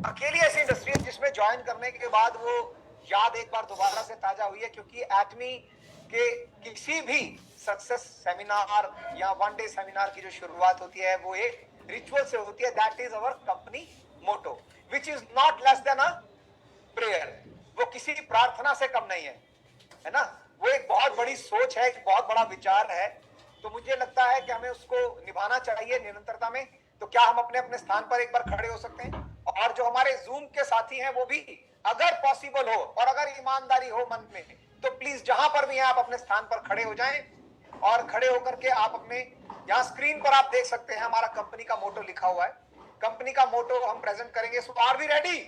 अकेली ऐसी इंडस्ट्री है जिसमें ज्वाइन करने के बाद वो याद एक बार दोबारा से ताजा हुई है, क्योंकि एटमी के किसी भी सक्सेस सेमिनार या वन डे सेमिनार की जो शुरुआत होती है वो एक रिचुअल से होती है। That is our company motto, which is not less than a prayer. वो किसी प्रार्थना से कम नहीं है ना। वो एक बहुत बड़ी सोच है, एक बहुत बड़ा विचार है। तो मुझे लगता है कि हमें उसको निभाना चाहिए निरंतरता में। तो क्या हम अपने अपने स्थान पर एक बार खड़े हो सकते हैं? और जो हमारे जूम के साथी हैं वो भी, अगर पॉसिबल हो और अगर ईमानदारी हो मन में, तो प्लीज जहां पर भी हैं आप अपने स्थान पर खड़े हो जाएं। और खड़े होकर के आप अपने, यहां स्क्रीन पर आप देख सकते हैं हमारा कंपनी का मोटो लिखा हुआ है। कंपनी का मोटो हम प्रेजेंट करेंगे। So are we ready?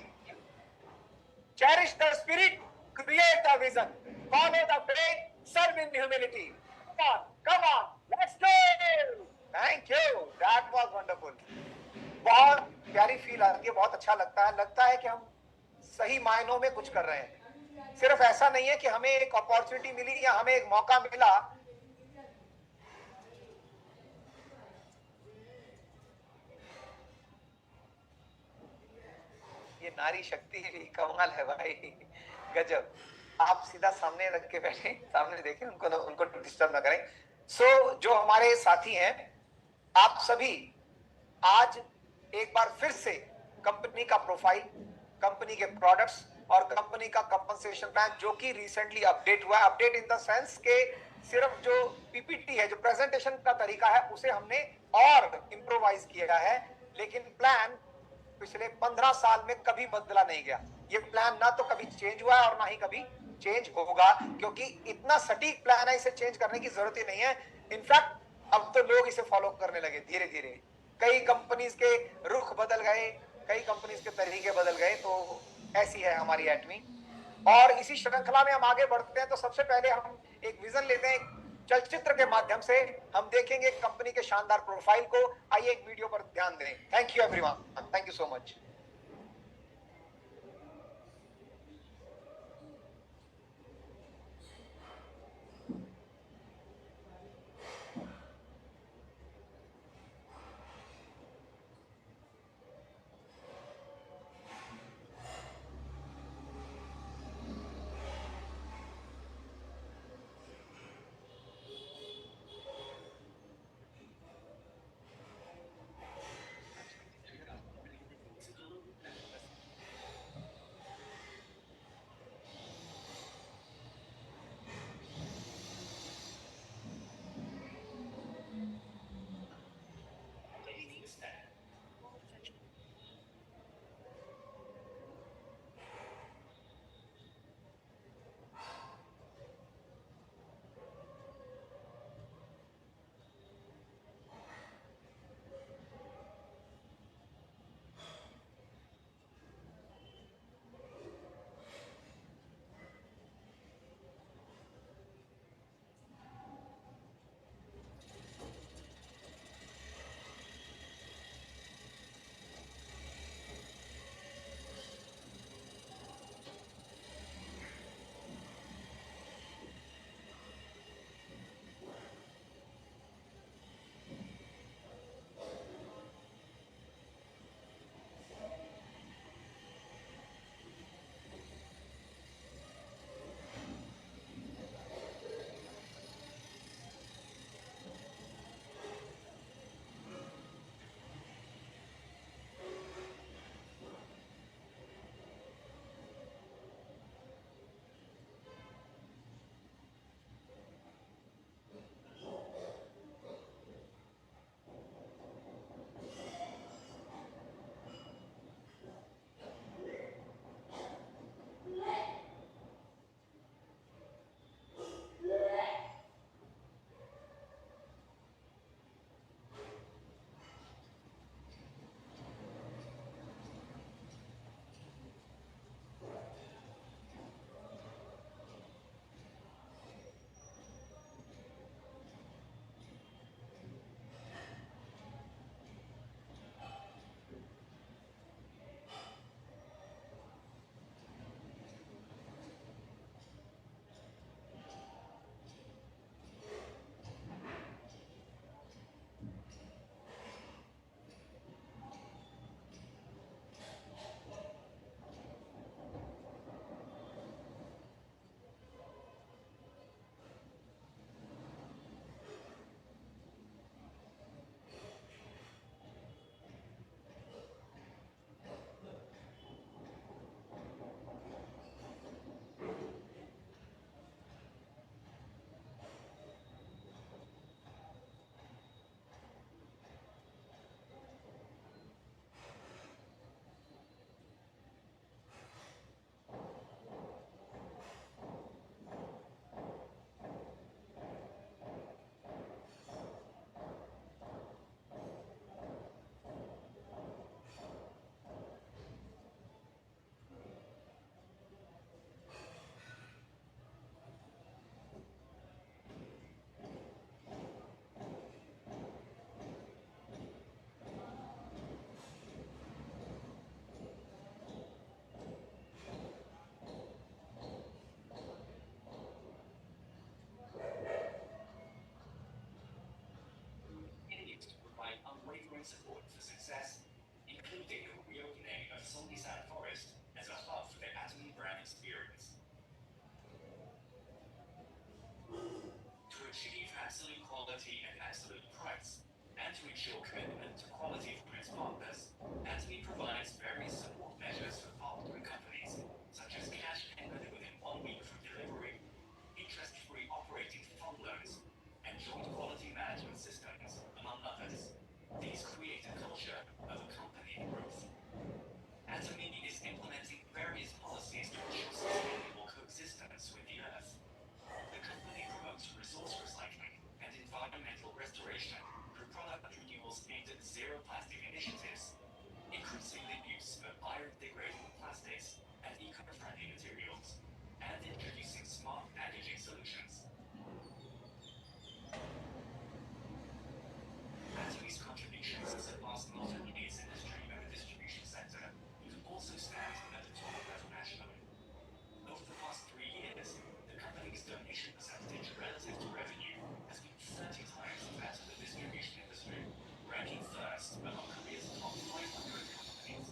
Cherish the spirit, create the vision, follow the faith, serve in humility. Come on, let's go! Thank you, that was wonderful. बहुत प्यारी फील आती है, बहुत अच्छा लगता है कि हम सही मायनों में कुछ कर रहे हैं। सिर्फ ऐसा नहीं है कि हमें एक अपॉर्चुनिटी मिली या हमें एक मौका मिला। ये नारी शक्ति कमाल है भाई, गजब। आप सीधा सामने रख के बैठे, सामने देखें, उनको डिस्टर्ब ना करें। सो जो हमारे साथी हैं, आप सभी आज एक बार फिर से कंपनी का प्रोफाइल, कंपनी के प्रोडक्ट्स और कंपनी का कंपनसेशन प्लान जो कि रिसेंटली अपडेट हुआ है, अपडेट इन द सेंस के सिर्फ जो पीपीटी है, जो प्रेजेंटेशन का तरीका है, उसे हमने और इम्प्रोवाइज किया है। लेकिन प्लान पिछले 15 साल में कभी बदला नहीं गया। ये प्लान ना तो कभी चेंज हुआ है और ना ही कभी चेंज होगा, क्योंकि इतना सटीक प्लान है, इसे चेंज करने की जरूरत ही नहीं है। इनफैक्ट अब तो लोग इसे फॉलो करने लगे धीरे धीरे। कई कंपनीज के रुख बदल गए, कई कंपनीज के तरीके बदल गए। तो ऐसी है हमारी एटमी। और इसी श्रृंखला में हम आगे बढ़ते हैं। तो सबसे पहले हम एक विजन लेते हैं, चलचित्र के माध्यम से हम देखेंगे कंपनी के शानदार प्रोफाइल को। आइए एक वीडियो पर ध्यान दें। Thank you everyone, thank you so much. ongoing support for success, including the reopening of Songishan Forest as a hub for the Atomy brand experience. To achieve absolute quality and absolute price, and to ensure commitment to quality from its partners, Atomy provides various support measures for partnering companies, such as cash payment within 1 week from delivery, interest-free operating fund loans, and joint quality management systems, among others. These create a culture of accompanied growth. Atomy is implementing various policies to ensure sustainable coexistence with the Earth. The company promotes resource recycling and environmental restoration through product renewals aimed at zero plastic initiatives, increasing the use of biodegradable plastics and eco-friendly materials, and introducing smart packaging solutions. Atomy's contributions surpass not only its industry and the distribution sector, but also stands at the top internationally. Over the past 3 years, the company's donation percentage relative to revenue has been 30 times that of the distribution industry, ranking first among Korea's top 500 companies.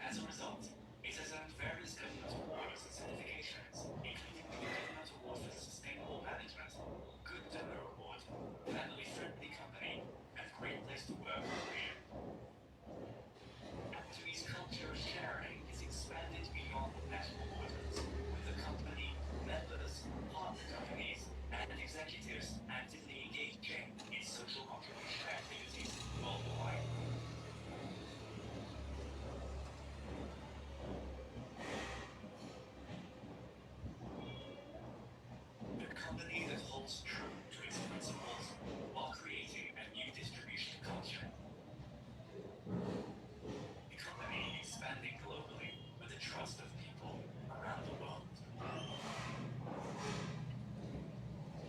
As a result, it has earned various government awards and certifications, including the Government Award for Sustainable Management, Good Donor Award, Family Friendly Company, and Great Place to Work Korea. Atomy's culture of sharing is expanded beyond national borders, with the company, members, partner companies, and executives actively engaging in social contribution activities worldwide. The company that holds true to its principles while creating a new distribution culture. The company expanding globally with the trust of people around the world.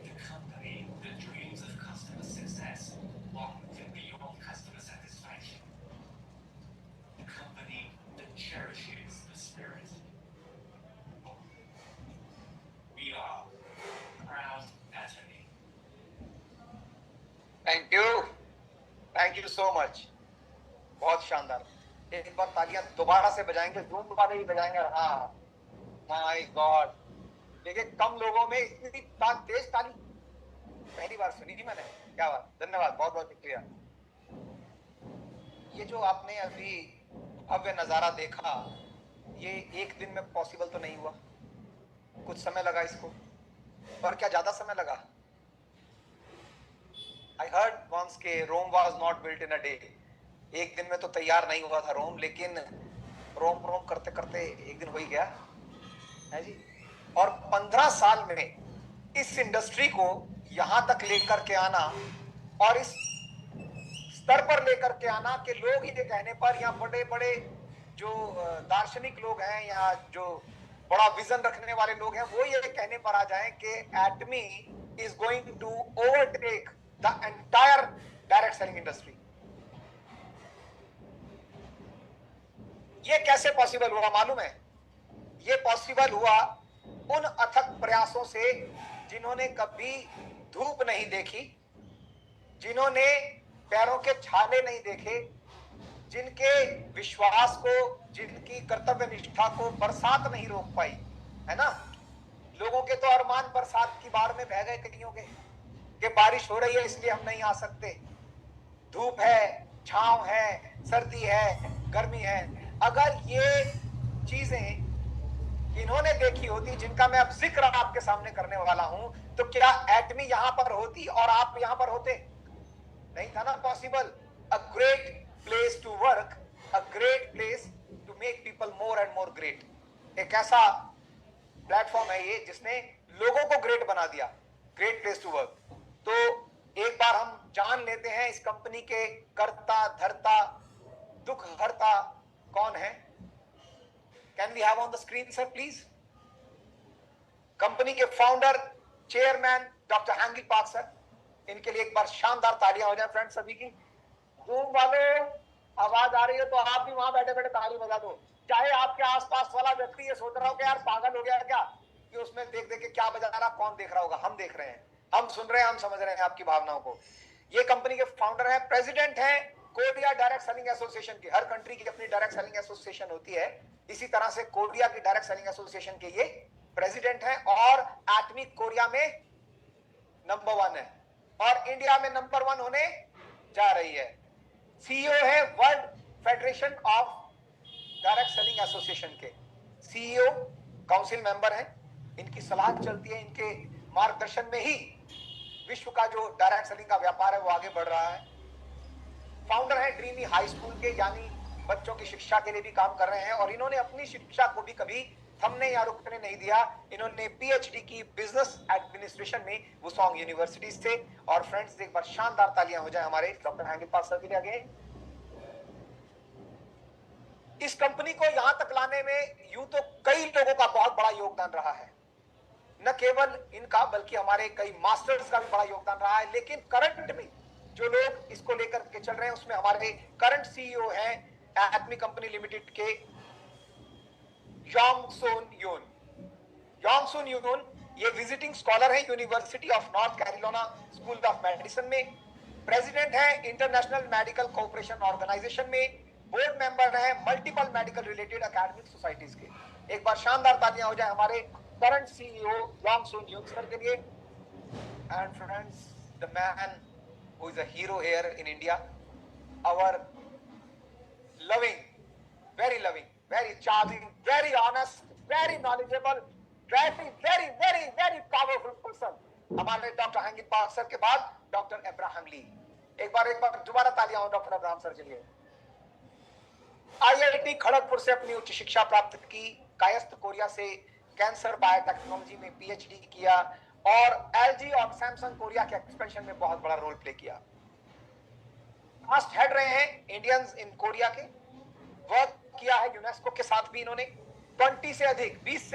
The company that dreams of customer success while moving beyond customer satisfaction. The company that cherishes the spirit. We are proud Atomy. Thank you so much, बहुत शानदार। एक बार तालियां दोबारा से बजाएंगे, zoom वाले ही बजाएंगे। हाँ, माय गॉड, देखिए कम लोगों में इतनी तेज ताली पहली बार सुनी थी मैंने। क्या बात, धन्यवाद, बहुत बहुत शुक्रिया। ये जो आपने अभी भव्य नजारा देखा, ये एक दिन में पॉसिबल तो नहीं हुआ, कुछ समय लगा इसको। पर क्या ज्यादा समय लगा? I heard once के Rome was not built in a day. एक दिन में तो तैयार नहीं हुआ था रोम, लेकिन रोम करते करते एक दिन हो ही गया है जी। और 15 साल में इस इंडस्ट्री को यहां तक लेकर के आना और इस स्तर पर लेकर के आना कि लोग ये कहने पर, या बड़े बड़े जो दार्शनिक लोग हैं या जो बड़ा विजन रखने वाले लोग हैं, वो ये कहने पर आ जाएं कि Atomy is going to overtake the entire direct selling industry. ये कैसे पॉसिबल हुआ मालूम है? ये पॉसिबल हुआ उन अथक प्रयासों से जिन्होंने कभी धूप नहीं देखी, जिन्होंने पैरों के छाले नहीं देखे, जिनके विश्वास को, जिनकी कर्तव्य निष्ठा को बरसात नहीं रोक पाई, है ना। लोगों के तो अरमान बरसात की बाढ़ में बह गए कईयों के, कि बारिश हो रही है इसलिए हम नहीं आ सकते, धूप है, छांव है, सर्दी है, गर्मी है। अगर ये चीजें इन्होंने देखी होती, जिनका मैं अब जिक्र आपके सामने करने वाला हूं, तो क्या एटमी यहां पर होती और आप यहां पर होते? नहीं था ना possible. A great place to work, a great place to make people more and more great. एक ऐसा प्लेटफॉर्म है ये जिसने लोगों को ग्रेट बना दिया, ग्रेट प्लेस टू वर्क। तो एक बार हम जान लेते हैं इस कंपनी के कर्ता धर्ता दुख हरता कौन है। Can we have on the screen sir please? Company के फाउंडर चेयरमैन डॉक्टर हैंगी पार्क सर, इनके लिए एक बार शानदार तालियां हो जाए फ्रेंड्स सभी की। जूम वाले आवाज आ रही है तो आप भी वहां बैठे बैठे ताली बजा दो, चाहे आपके आसपास वाला व्यक्ति ये सोच रहा हो कि यार पागल हो गया क्या, कि उसमें देख देख के क्या बजा रहा, कौन देख रहा होगा। हम देख रहे हैं, हम सुन रहे हैं, हम समझ रहे हैं आपकी भावनाओं को। ये कंपनी के फाउंडर हैं, प्रेसिडेंट हैं कोरिया डायरेक्ट सेलिंग एसोसिएशन की, हर कंट्री की अपनी डायरेक्ट सेलिंग एसोसिएशन होती है, इसी तरह से कोरिया की डायरेक्ट सेलिंग एसोसिएशन के ये प्रेसिडेंट हैं और एटॉमिक कोरिया में नंबर 1 है और इंडिया में नंबर 1 होने जा रही है। सीईओ है world federation of direct selling association के सीईओ, काउंसिल मेंबर हैं, इनकी सलाह चलती है, इनके मार्गदर्शन में ही विश्व का जो डायरेक्ट सेलिंग का व्यापार है वो आगे बढ़ रहा है। फाउंडर है ड्रीमी हाई स्कूल के, यानी बच्चों की शिक्षा के लिए भी काम कर रहे हैं और इन्होंने अपनी शिक्षा को भी कभी थमने या रुकने नहीं दिया। इन्होंने पीएचडी की बिजनेस एडमिनिस्ट्रेशन में वुसोंग यूनिवर्सिटी से। और फ्रेंड्स एक बार शानदार तालियां हो जाए हमारे डॉक्टर हैंगिल पार्क सर के लिए। आगे इस कंपनी को यहां तक लाने में यूं तो कई लोगों का बहुत बड़ा योगदान रहा है, न केवल इनका बल्कि हमारे कई मास्टर्स का भी बड़ा योगदान रहा है। लेकिन करंट में जो लोग इसको लेकर के चल रहे हैं उसमें हमारे करंट सीईओ हैं एटमी कंपनी लिमिटेड के योंग सुन यून। योंग सुन यून ये विजिटिंग स्कॉलर है university of north Carolina school of medicine में, प्रेसिडेंट है इंटरनेशनल मेडिकल कोऑपरेशन ऑर्गेनाइजेशन में, बोर्ड मेंबर है multiple medical related academic societies के। एक बार शानदार तालियां हो जाए हमारे करंट सीईओ योंग सुन यून सर के लिए। And friends, the man who is a hero here in India, our loving, very charming, very honest, very knowledgeable, very powerful person, हमारे डॉक्टर हैंगिल पार्क सर के बाद डॉक्टर अब्राहम ली। एक बार दोबारा तालियां हो डॉक्टर अब्राहम सर के लिए। आईआईटी खड़गपुर से अपनी उच्च शिक्षा प्राप्त की, कायस्थ कोरिया से कैंसर बायोटेक्नोलॉजी में पीएचडी किया और एलजी और सैमसंग कोरिया के एक्सपेंशन में बहुत बड़ा रोल प्ले किया। फास्ट हेड रहे हैं इंडियंस इन कोरिया के, वर्क किया है यूनेस्को के साथ भी इन्होंने। 20 से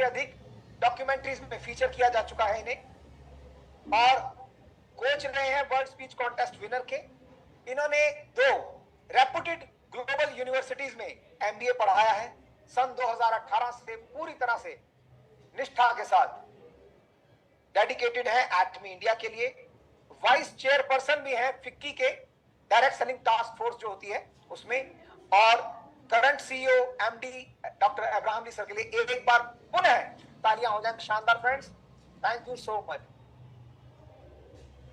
अधिक डॉक्यूमेंट्रीज में फीचर किया जा चुका है इन्हें और कोच रहे हैं वर्ल्ड स्पीच कॉन्टेस्ट विनर के। इन्होंने 2 रेपुटेड ग्लोबल यूनिवर्सिटीज में एमबीए पढ़ाया है। सन 2018 से पूरी तरह से निष्ठा के साथ डेडिकेटेड है एटमी इंडिया के लिए। वाइस चेयरपर्सन भी है फिक्की के डायरेक्ट सेलिंग टास्क फोर्स जो होती है उसमें। और current CEO MD doctor Abraham Lee sir के लिए एक बार पुनः तालियां हो जाए। शानदार friends, thank you so much.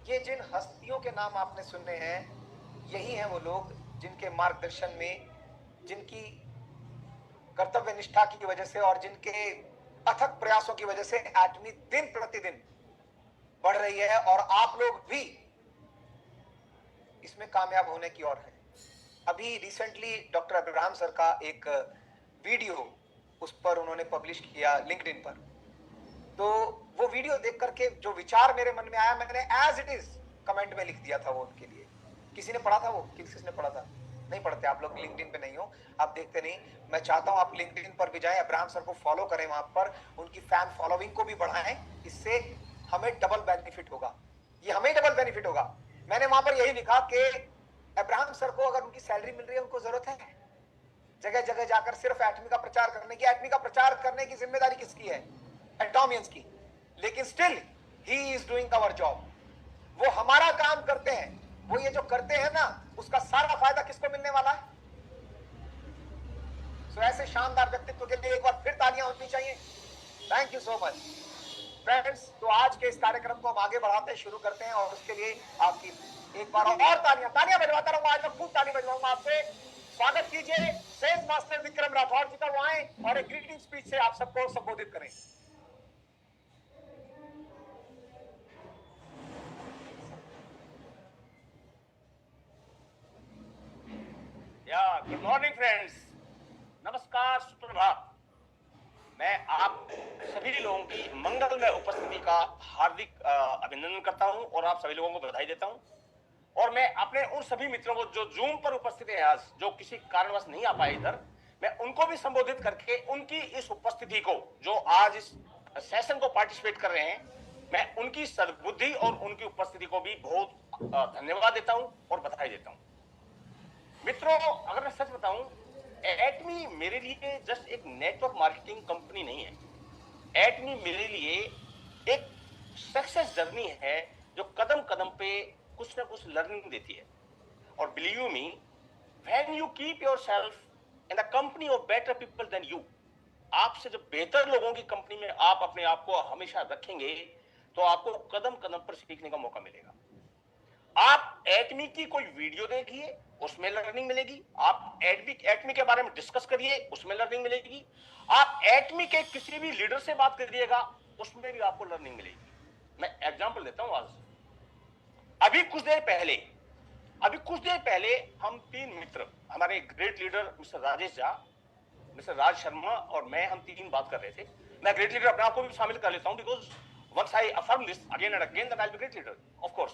ये जिन हस्तियों के नाम आपने सुने हैं, यही हैं वो लोग जिनके मार्गदर्शन में, जिनकी कर्तव्य निष्ठा की वजह से और जिनके अथक प्रयासों की वजह से एटमी दिन प्रतिदिन बढ़ रही है और आप लोग भी इसमें कामयाब होने की ओर है। अभी रिसेंटली डॉक्टर अब्राहम सर का एक वीडियो उस पर उन्होंने पब्लिश किया लिंक्डइन पर, तो वो वीडियो देख करके जो विचार मेरे मन में आया मैंने एज इट इज कमेंट में लिख दिया था वो उनके लिए। किसी ने पढ़ा था वो? किसने पढ़ा था? नहीं पढ़ते आप लोग, लिंक्डइन पे नहीं हो, आप देखते नहीं। मैं चाहता हूं आप लिंक्डइन पर भी जाएं, अब्राहम सर को फॉलो करें, वहां पर उनकी फैन फॉलोइंग को भी बढ़ाएं। इससे हमें डबल बेनिफिट होगा, ये हमें डबल बेनिफिट होगा। मैंने वहां पर यही लिखा कि अब्राहम सर को अगर उनकी सैलरी मिल रही है, उनको जरूरत है जगह जगह जाकर सिर्फ एटमी का प्रचार करने की। एटमी का प्रचार करने की जिम्मेदारी किसकी है? एटॉमियंस की। लेकिन still he is doing our job. वो हमारा काम करते हैं, वो ये जो करते हैं ना, उसका सारा फायदा किसको मिलने वाला है? सो ऐसे शानदार व्यक्तित्व के लिए एक बार फिर तालियां होनी चाहिए। Thank you so much friends. तो आज के इस कार्यक्रम को हम आगे बढ़ाते शुरू करते हैं और उसके लिए आपकी एक बार और तालियां बजवाता रहूंगा। आज मैं खूब ताली बजवाऊंगा आपसे। स्वागत कीजिए सेल्स मास्टर विक्रम राठौर जी का, वो आए और एक ग्रीटिंग स्पीच से आप सबको संबोधित करें। गुड मॉर्निंग फ्रेंड्स, नमस्कार, सुप्रभात। मैं आप सभी लोगों की मंगलमय उपस्थिति का हार्दिक अभिनंदन करता हूं और आप सभी लोगों को बधाई देता हूं। और मैं अपने उन सभी मित्रों को जो जूम पर उपस्थित हैं आज, जो किसी कारणवश नहीं आ पाए इधर, मैं उनको भी संबोधित करके उनकी इस उपस्थिति को, जो आज इस सेशन को पार्टिसिपेट कर रहे हैं, मैं उनकी सद्बुद्धि और उनकी उपस्थिति को भी बहुत धन्यवाद देता हूं और बधाई देता हूं। मित्रों, अगर मैं सच बताऊं, एटमी मेरे लिए जस्ट एक नेटवर्क मार्केटिंग कंपनी नहीं है। एटमी मेरे लिए एक सक्सेस जर्नी है जो कदम कदम पे कुछ ना कुछ लर्निंग देती है। और believe me, when you keep yourself in the company of better people than you, आपसे जब बेहतर लोगों की कंपनी में आप अपने आप को हमेशा रखेंगे तो आपको कदम कदम पर सीखने का मौका मिलेगा। आप एटमी की कोई वीडियो देखिए, उसमें लर्निंग मिलेगी। आप एटमी के बारे में डिस्कस करिए, उसमें लर्निंग मिलेगी। आप एटमी के किसी भी लीडर से बात करिएगा, उसमें भी आपको लर्निंग मिलेगी। मैं एग्जांपल देता हूं। आज अभी कुछ देर पहले हम 3 मित्र, हमारे great leader mister Rajesh Jha, mister Raj Sharma और मैं, हम 3 बात कर रहे थे। मैं ग्रेट लीडर अपने आप को भी शामिल कर लेता हूं, because once I affirm this again and again that I will be great leader, of course.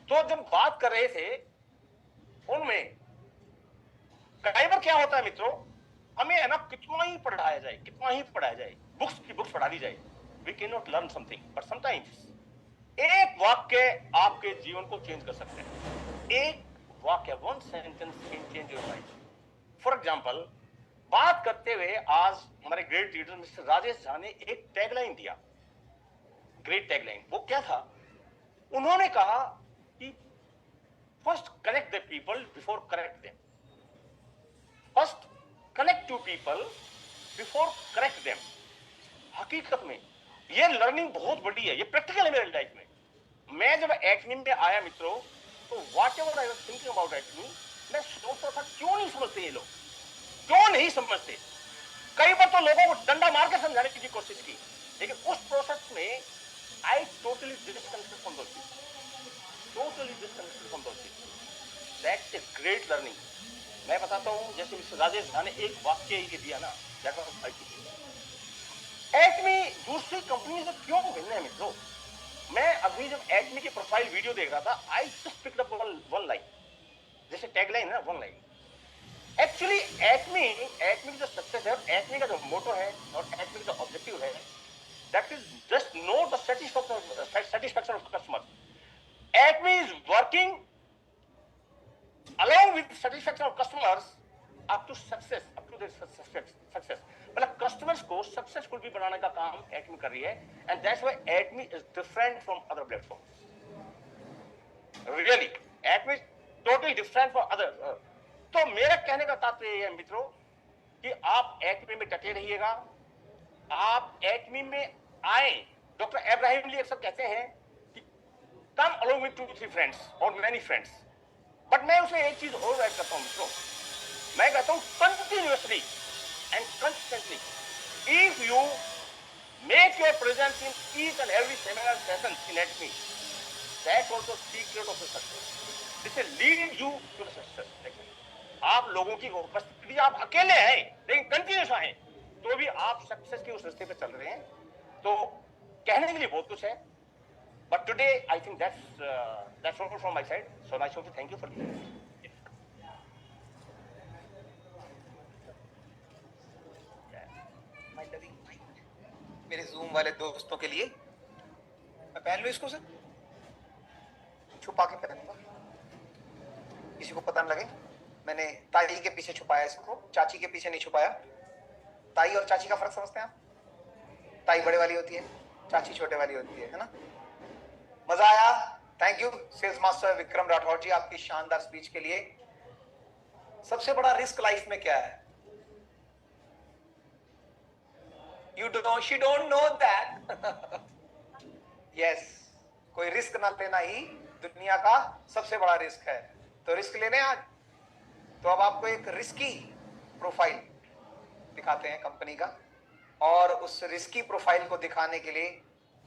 तो जब बात कर रहे थे, उनमें कई बार क्या होता है मित्रों, हमें है ना कितना ही पढ़ाया जाए, बुक्स पढ़ा दी जाए, we can not learn something, but sometimes एक वाक्य आपके जीवन को चेंज कर सकते हैं। एक वाक्य, one sentence can change your life. For example, बात करते हुए आज हमारे great leader mister Rajesh Jha ने एक टैगलाइन दिया, ग्रेट टैगलाइन। वो क्या था? उन्होंने कहा कि first connect the people before correct them, first connect to people before correct them. हकीकत में ये लर्निंग बहुत बड़ी है, ये प्रैक्टिकल है मेरी लाइफ में। मैं जब एक्मी में आया मित्रों, तो what ever I was thinking about acme, मैं सोचता था क्यों नहीं समझते ये लोग, क्यों नहीं समझते। कई बार तो लोगों को डंडा मार के समझाने की कोशिश की, लेकिन उस प्रोसेस में I totally disconnected from those people. That's a great learning. मैं बताता हूं, जैसे मिस्टर राजेश झा ने एक वाक्य ये दिया ना, एक्मी दूसरी कंपनी से क्यों भिन्न है मित्रों। मैं अभी जब एक्मी की प्रोफाइल वीडियो देख रहा था, I just picked up one line, जैसे टैगलाइन है ना, वन लाइन। एक्चुअली एक्मी की जो सक्सेस है, एक्मी का जो मोटो है और एक्मी का जो ऑब्जेक्टिव है, that is just know the satisfaction of customers. Acme is working along with satisfaction of customers up to their success. मतलब कस्टमर्स को सक्सेसफुल भी बनाने का काम एक्मी कर रही है, and that's why acme is different from other platforms. Really acme totally different from other. तो मेरा कहने का तात्पर्य है मित्रों कि आप एक्मी में डटे रहिएगा, आप एक्मी में आए। डॉक्टर इब्राहिम ली अक्सर कहते हैं कि कम अलोंग विद 2-3 फ्रेंड्स और मेनी फ्रेंड्स, बट मैं उसमें एक चीज और ऐड करता हूं मित्रों, मैं कहता हूं continuously and constantly, if you make your presence in each and every seminar session in Acme, that's also secret of the success. This will lead you to the success. आप लोगों की उपस्थिति, आप अकेले हैं लेकिन कंटिन्यूस आए, तो भी आप सक्सेस के उस रास्ते पे चल रहे हैं। तो कहने के लिए बहुत कुछ है, but today I think that's all from my side. So I should thank you for this. मेरे जूम वाले दोस्तों के लिए मैं पहन लूं इसको, सर छुपा के पहनूंगा, किसी को पता न लगे। मैंने ताई के पीछे छुपाया इसको, चाची के पीछे नहीं छुपाया। ताई और चाची का फर्क समझते हैं आप? ताई बड़े वाली होती है, चाची छोटे वाली होती है ना। मजा आया। Thank you sales master Vikram Rathore ji, आपकी शानदार स्पीच के लिए। सबसे बड़ा रिस्क लाइफ में क्या है? she don't know that. yes, कोई रिस्क ना लेना ही दुनिया का सबसे बड़ा रिस्क है। तो रिस्क लेने आज, तो अब आपको एक रिस्की प्रोफाइल दिखाते हैं कंपनी का, और उस रिस्की प्रोफाइल को दिखाने के लिए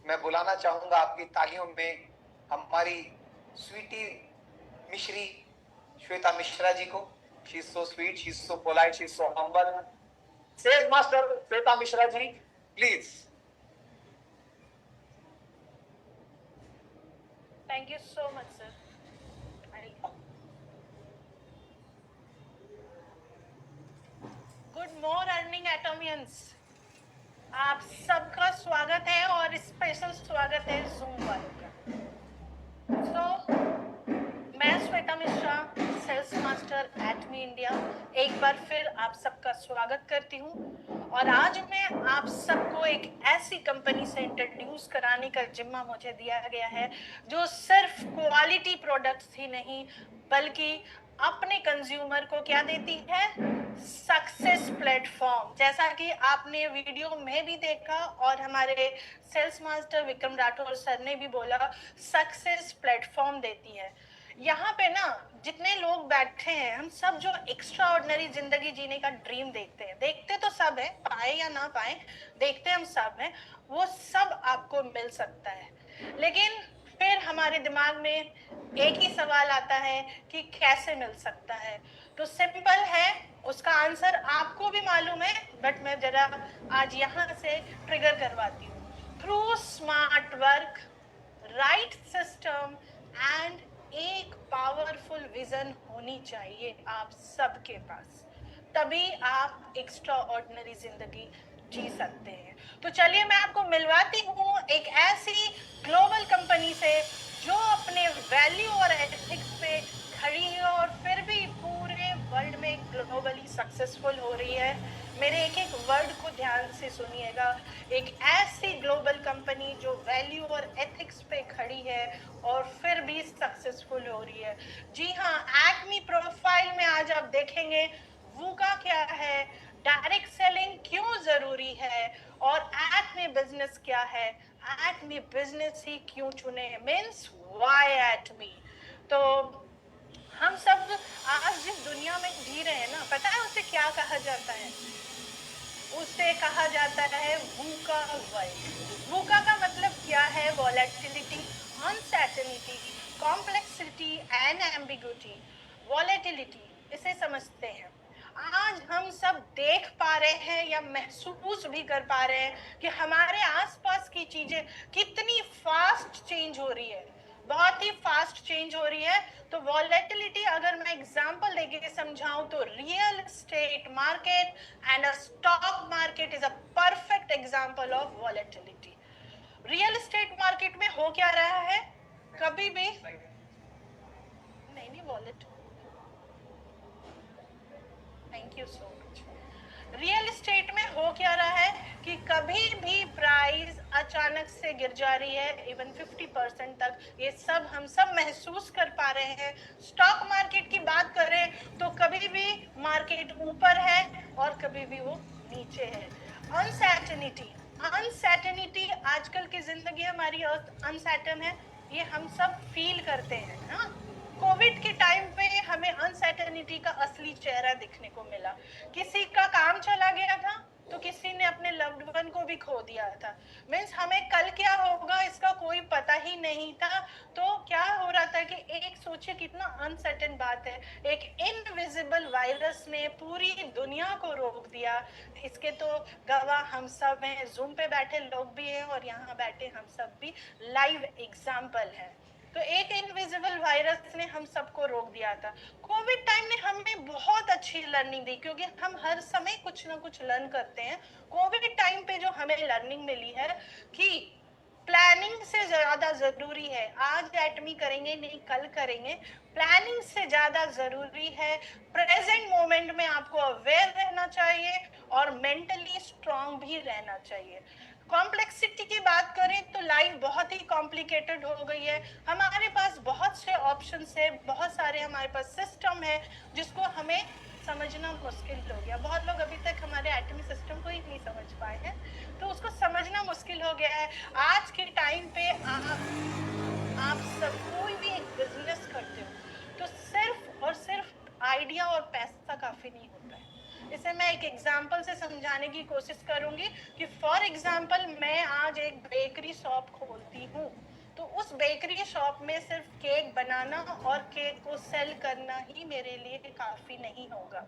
मैं बुलाना चाहूंगा आपकी तालियों में हमारी स्वीटी मिश्री, श्वेता मिश्रा जी को। She is so sweet, she is so polite, she is so humble. Sales master Shweta Mishra ji, please. Thank you so much, sir. Good morning, Atomians. आप सबका स्वागत है और स्पेशल स्वागत है जूम वालों का। मैं Shweta Mishra, sales master Atomy India, एक बार फिर आप सबका स्वागत करती हूँ। और आज मैं आप सबको एक ऐसी कंपनी से इंट्रोड्यूस कराने का जिम्मा मुझे दिया गया है जो सिर्फ क्वालिटी प्रोडक्ट्स ही नहीं बल्कि अपने कंज्यूमर को क्या देती है? Success platform. जैसा कि आपने वीडियो में भी देखा और हमारे sales master Vikram Rathore sir ने भी बोला, सक्सेस प्लेटफॉर्म देती है। यहाँ पे ना जितने लोग बैठे हैं, हम सब जो एक्स्ट्रा ऑर्डिनरी जिंदगी जीने का ड्रीम देखते हैं, देखते तो सब है, पाए या ना पाए, देखते हम सब हैं, वो सब आपको मिल सकता है। लेकिन फिर हमारे दिमाग में एक ही सवाल आता है कि कैसे मिल सकता है। तो सिंपल है, उसका आंसर आपको भी मालूम है, बट मैं जरा आज यहाँ से ट्रिगर करवाती हूँ। Through smart work, right system and एक पावरफुल विजन होनी चाहिए आप सबके पास, तभी आप एक्स्ट्रा ऑर्डिनरी जिंदगी जी सकते हैं। तो चलिए मैं आपको मिलवाती हूँ एक ऐसी ग्लोबल कंपनी से जो अपने वैल्यू और एथिक्स पे खड़ी है और फिर भी पूरे वर्ल्ड में ग्लोबली सक्सेसफुल हो रही है। मेरे एक एक वर्ड को ध्यान से सुनिएगा। एक ऐसी ग्लोबल कंपनी जो वैल्यू और एथिक्स पे खड़ी है और फिर भी सक्सेसफुल हो रही है। जी हाँ, एक्मी प्रोफाइल में आज आप देखेंगे वूका क्या है, डायरेक्ट सेलिंग क्यों जरूरी है और एक्मी बिजनेस क्या है, एक्मी बिजनेस ही क्यों चुने, मीन्स व्हाई एक्मी। तो हम सब आज जिस दुनिया में जी रहे हैं ना, पता है उसे क्या कहा जाता है? उसे कहा जाता है वूका वर्ल्ड। वूका का मतलब क्या है? Volatility, uncertainty, complexity and ambiguity. Volatility इसे समझते हैं। आज हम सब देख पा रहे हैं या महसूस भी कर पा रहे हैं कि हमारे आसपास की चीजें कितनी फास्ट चेंज हो रही है, बहुत ही फास्ट चेंज हो रही है। तो वॉलेटिलिटी अगर मैं एग्जांपल देके समझाऊं तो real estate market and a stock market is a perfect example of volatility. Real estate market में हो क्या रहा है? कभी भी नहीं wallet, thank you so much. Real estate में हो क्या रहा है कि कभी भी प्राइस अचानक से गिर जा रही है, इवन 50% तक। ये सब हम सब महसूस कर पा रहे हैं। स्टॉक मार्केट की बात करें तो कभी भी मार्केट ऊपर है और कभी भी वो नीचे है। अनसर्टेनिटी, अनसर्टेनिटी आजकल की जिंदगी हमारी अनसर्टन है, ये हम सब फील करते हैं ना। कोविड के टाइम पे हमें अनसर्टेनिटी का असली चेहरा दिखने को मिला। किसी का काम चला गया था तो किसी ने अपने लव्ड वन को भी खो दिया था। मीन्स हमें कल क्या होगा इसका कोई पता ही नहीं था। तो क्या हो रहा था कि एक सोचिए कितना अनसर्टेन बात है, एक इनविजिबल वायरस ने पूरी दुनिया को रोक दिया। इसके तो गवाह हम सब हैं, जूम पे बैठे लोग भी हैं और यहाँ बैठे हम सब भी लाइव एग्जाम्पल है। तो एक इनविजिबल वायरस ने हम सबको रोक दिया था। कोविड टाइम ने हमें बहुत अच्छी लर्निंग दी, क्योंकि हम हर समय कुछ ना कुछ लर्न करते हैं। कोविड टाइम पे जो हमें लर्निंग मिली है कि प्लानिंग से ज्यादा जरूरी है, आज एटमी करेंगे नहीं कल करेंगे, प्लानिंग से ज्यादा जरूरी है प्रेजेंट मोमेंट में आपको अवेयर रहना चाहिए और मेंटली स्ट्रांग भी रहना चाहिए। कॉम्प्लेक्सिटी की बात करें तो लाइफ बहुत ही कॉम्प्लिकेटेड हो गई है। हमारे पास बहुत से ऑप्शंस है, बहुत सारे हमारे पास सिस्टम है जिसको हमें समझना मुश्किल हो गया। बहुत लोग अभी तक हमारे एटमी सिस्टम को ही नहीं समझ पाए हैं, तो उसको समझना मुश्किल हो गया है। आज के टाइम पे आप सब कोई भी एक बिजनेस करते हो तो सिर्फ और सिर्फ आइडिया और पैसा काफी नहीं होता है। इसे मैं एक एग्जाम्पल से समझाने की कोशिश करूंगी कि फॉर एग्जाम्पल मैं आज एक बेकरी शॉप खोलती हूँ, तो उस बेकरी शॉप में सिर्फ केक बनाना और केक को सेल करना ही मेरे लिए काफी नहीं होगा।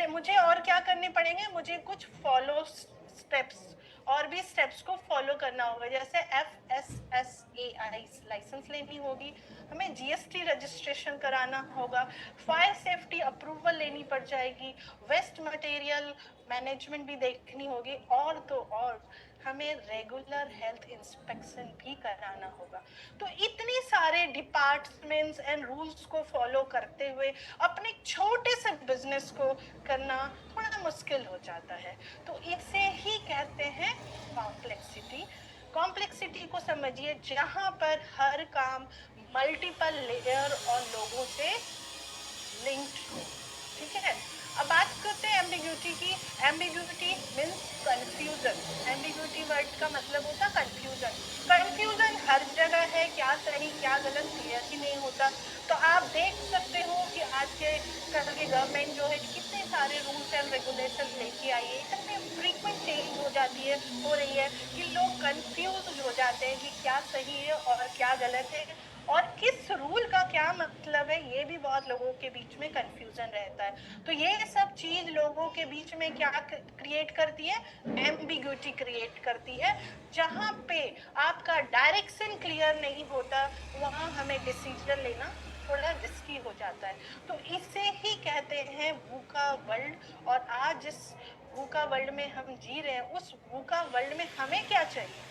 मुझे और क्या करने पड़ेंगे, मुझे कुछ फॉलो स्टेप्स और भी स्टेप्स को फॉलो करना होगा। जैसे FSSAI लाइसेंस लेनी होगी, हमें GST रजिस्ट्रेशन कराना होगा, फायर सेफ्टी अप्रूवल लेनी पड़ जाएगी, वेस्ट मटेरियल मैनेजमेंट भी देखनी होगी, और तो और हमें रेगुलर हेल्थ इंस्पेक्शन भी कराना होगा। तो इतने सारे डिपार्टमेंट्स एंड रूल्स को फॉलो करते हुए अपने छोटे से बिजनेस को करना थोड़ा मुश्किल हो जाता है। तो इसे ही कहते हैं कॉम्प्लेक्सिटी। कॉम्प्लेक्सिटी को समझिए जहां पर हर काम मल्टीपल लेयर और लोगों से linked to, ठीक है। अब बात करते हैं एम्बिग्यूटी की। Ambiguity means confusion. Ambiguity word का मतलब होता है कंफ्यूजन। कंफ्यूजन हर जगह है, क्या सही क्या गलत क्लियर ही नहीं होता। तो आप देख सकते हो कि आज के कल की गवर्नमेंट जो है कितने सारे रूल्स एंड रेगुलेशन लेके आई है, इतने फ्रीक्वेंट चेंज हो रही है कि लोग कंफ्यूज हो जाते हैं कि क्या सही है और क्या गलत है और किस रूल का क्या मतलब है, ये भी बहुत लोगों के बीच में कंफ्यूजन रहता है। तो ये सब चीज लोगों के बीच में क्या क्रिएट करती है, एम्बिग्यूटी क्रिएट करती है। जहाँ पे आपका डायरेक्शन क्लियर नहीं होता वहाँ हमें डिसीजन लेना थोड़ा रिस्की हो जाता है। तो इसे ही कहते हैं वूका वर्ल्ड। और आज जिस वूका वर्ल्ड में हम जी रहे हैं, उस वूका वर्ल्ड में हमें क्या चाहिए?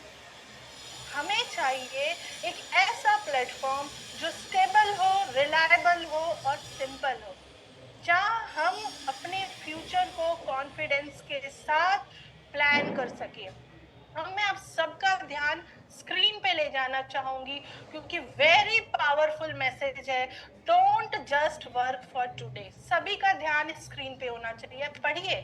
हमें चाहिए एक ऐसा प्लेटफॉर्म जो स्टेबल हो, रिलायबल हो और सिंपल हो, जहाँ हम अपने फ्यूचर को कॉन्फिडेंस के साथ प्लान कर सके। अब मैं आप सबका ध्यान स्क्रीन पे ले जाना चाहूंगी क्योंकि वेरी पावरफुल मैसेज है। Don't just work for today. सभी का ध्यान स्क्रीन पे होना चाहिए। पढ़िए,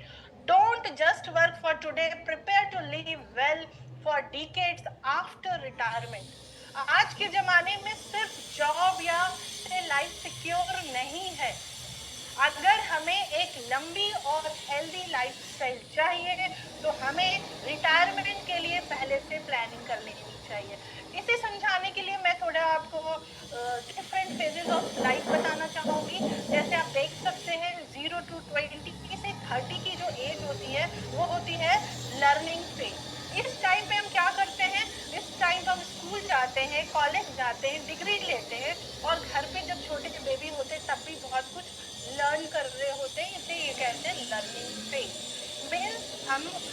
don't just work for today, prepare to live well for decades after retirement. आज के जमाने में सिर्फ जॉब या लाइफ सिक्योर नहीं है। अगर हमें एक लंबी और हेल्दी लाइफस्टाइल चाहिए तो हमें रिटायरमेंट के लिए पहले से प्लानिंग कर लेनी चाहिए। इसे समझाने के लिए मैं थोड़ा आपको डिफरेंट फेजेस ऑफ लाइफ बताना चाहूँगी। जैसे आप देख सकते हैं 0 to 20 से 30 की जो एज होती है वो होती है लर्निंग फेज। इस टाइम पे हम क्या करते हैं? इस टाइम पे हम स्कूल जाते हैं, कॉलेज जाते हैं, डिग्री लेते हैं और घर पे जब छोटे बेबी होते हैं तब भी बहुत कुछ लर्न कर रहे होते हैं। इसे ये कहते हैं लर्निंग फेज। मीन्स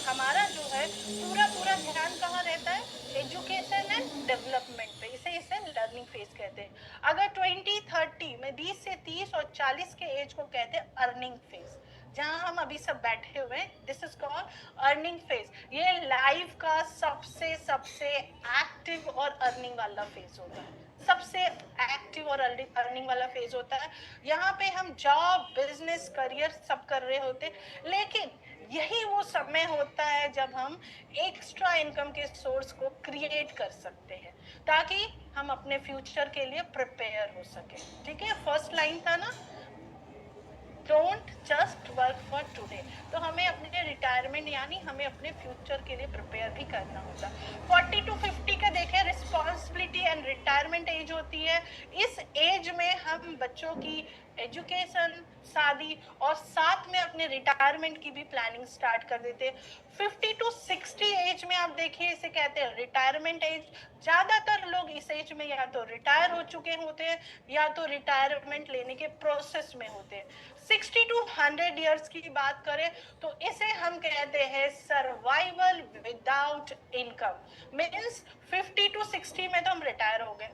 हमारा जो है पूरा ध्यान कहाँ रहता है? एजुकेशन एंड डेवलपमेंट पे। इसे लर्निंग फेज कहते हैं। अगर 20-30 में 20 से 30 और 40 के एज को कहते हैं अर्निंग फेज। जहाँ हम अभी सब बैठे हुए हैं, this is called earning phase. ये लाइफ का सबसे एक्टिव और अर्निंग वाला फेज होता है। सबसे एक्टिव और अर्निंग वाला फेज होता है। यहाँ पे हम जॉब, बिजनेस, करियर सब कर रहे होते, लेकिन यही वो समय होता है जब हम एक्स्ट्रा इनकम के सोर्स को क्रिएट कर सकते हैं ताकि हम अपने फ्यूचर के लिए प्रिपेयर हो सके। ठीक है, फर्स्ट लाइन था ना, don't just work for today. तो हमें अपने रिटायरमेंट यानी हमें अपने फ्यूचर के लिए प्रिपेयर भी करना होता। 40 to 50 का देखें, रिस्पॉन्सिबिलिटी एंड रिटायरमेंट एज होती है। इस एज में हम बच्चों की एजुकेशन, शादी और साथ में अपने रिटायरमेंट की भी प्लानिंग स्टार्ट कर देते। 50 to 60 एज में आप देखिए, इसे कहते हैं रिटायरमेंट एज। ज़्यादातर लोग इस एज में या तो रिटायर हो चुके होते हैं या तो रिटायरमेंट लेने के प्रोसेस में होते हैं। 60 to 100 ईयर्स की बात करें तो इसे हम कहते हैं survival without income. Means 50 to 60 में तो हम रिटायर हो गए,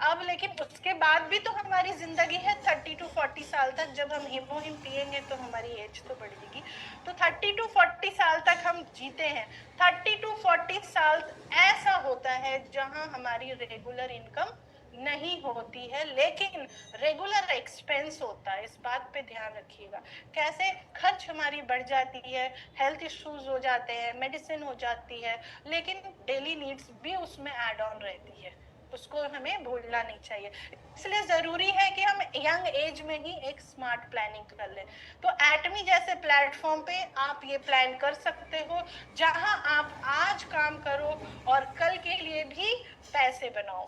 अब लेकिन उसके बाद भी तो हमारी जिंदगी है 30 to 40 साल तक। जब हम हिमोहिम पिएंगे तो हमारी एज तो बढ़ेगी। तो 30 to 40 साल तक हम जीते हैं। 30 to 40 साल ऐसा होता है जहां हमारी रेगुलर इनकम नहीं होती है लेकिन रेगुलर एक्सपेंस होता है। इस बात पे ध्यान रखिएगा। कैसे? खर्च हमारी बढ़ जाती है, हेल्थ इश्यूज हो जाते हैं, मेडिसिन हो जाती है, लेकिन डेली नीड्स भी उसमें ऐड ऑन रहती है, उसको हमें भूलना नहीं चाहिए। इसलिए जरूरी है कि हम यंग एज में ही एक स्मार्ट प्लानिंग कर लें। तो एटमी जैसे प्लेटफॉर्म पे आप ये प्लान कर सकते हो जहां आप आज काम करो और कल के लिए भी पैसे बनाओ।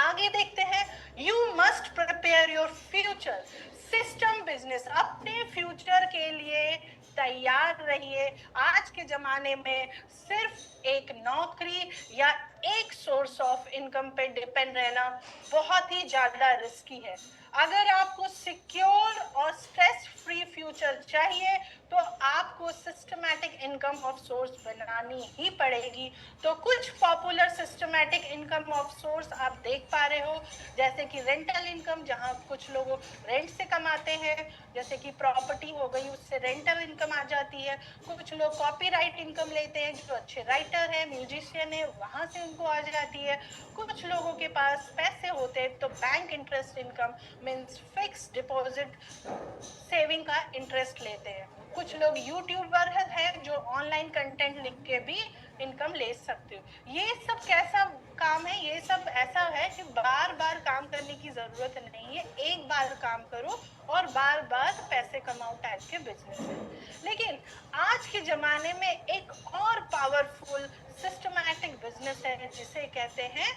आगे देखते हैं, you must prepare your future system business. अपने फ्यूचर के लिए तैयार रहिए। आज के जमाने में सिर्फ एक नौकरी या एक सोर्स ऑफ इनकम पे डिपेंड रहना बहुत ही ज्यादा रिस्की है। अगर आपको सिक्योर और स्ट्रेस फ्री फ्यूचर चाहिए तो आपको सिस्टमैटिक इनकम ऑफ सोर्स बनानी ही पड़ेगी। तो कुछ popular systematic income of source आप देख पा रहे हो, जैसे कि रेंटल इनकम, जहां कुछ लोग रेंट से कमाते हैं, जैसे कि प्रॉपर्टी हो गई उससे रेंटल इनकम आ जाती है। कुछ लोग कॉपीराइट इनकम लेते हैं, जो अच्छे राइटर है, म्यूजिशियन है, वहां से उनको आ जाती है। कुछ लोगों के पास पैसे होते हैं तो bank interest income, means fix deposit saving का इंटरेस्ट लेते हैं। कुछ लोग यूट्यूबर हैं जो ऑनलाइन कंटेंट लिख के भी इनकम ले सकते हो। ये सब कैसा काम है? ये सब ऐसा है कि बार बार काम करने की जरूरत नहीं है, एक बार काम करो और बार बार पैसे कमाओ टाइप के बिजनेस है। लेकिन आज के जमाने में एक और पावरफुल सिस्टमैटिक बिजनेस है जिसे कहते हैं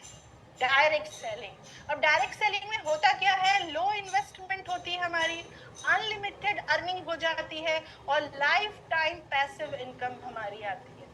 डायरेक्ट सेलिंग। अब डायरेक्ट सेलिंग में होता क्या है? लो इन्वेस्टमेंट होती है हमारी, अनलिमिटेड अर्निंग हो जाती है और लाइफ टाइम पैसिव इनकम हमारी आती है।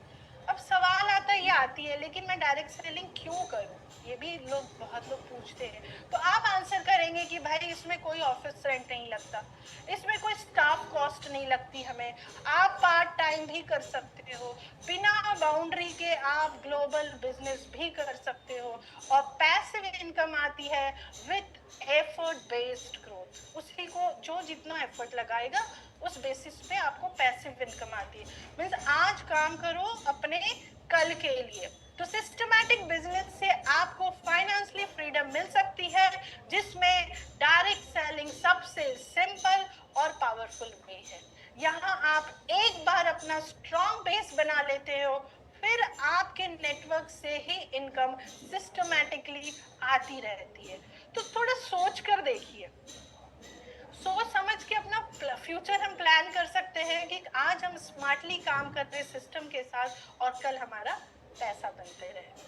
अब सवाल आता है, ये आती है लेकिन मैं डायरेक्ट सेलिंग क्यों करूं? ये भी बहुत लोग पूछते हैं। तो आप आंसर करेंगे कि भाई इसमें कोई ऑफिस रेंट नहीं लगता, इसमें कोई स्टाफ कॉस्ट नहीं लगती हमें, आप पार्ट टाइम भी कर सकते हो, बिना बाउंड्री के आप ग्लोबल बिजनेस भी कर सकते हो और पैसिव इनकम आती है विथ एफर्ट बेस्ड ग्रोथ। उसी को जो जितना एफर्ट लगाएगा उस बेसिस पे आपको पैसिव इनकम आती है। मीन्स आज काम करो अपने कल के लिए। तो सिस्टमैटिक बिजनेस से आपको फाइनेंशियली फ्रीडम मिल सकती है जिसमें डायरेक्ट सेलिंग सबसे सिंपल और पावरफुल वे है। यहाँ आप एक बार अपना स्ट्रॉन्ग बेस बना लेते हो, फिर आपके नेटवर्क से ही इनकम सिस्टमैटिकली आती रहती है। तो थोड़ा सोच कर देखिए, सोच समझ के अपना फ्यूचर हम प्लान कर सकते हैं कि आज हम स्मार्टली काम कर रहे सिस्टम के साथ और कल हमारा पैसा बनते रहे।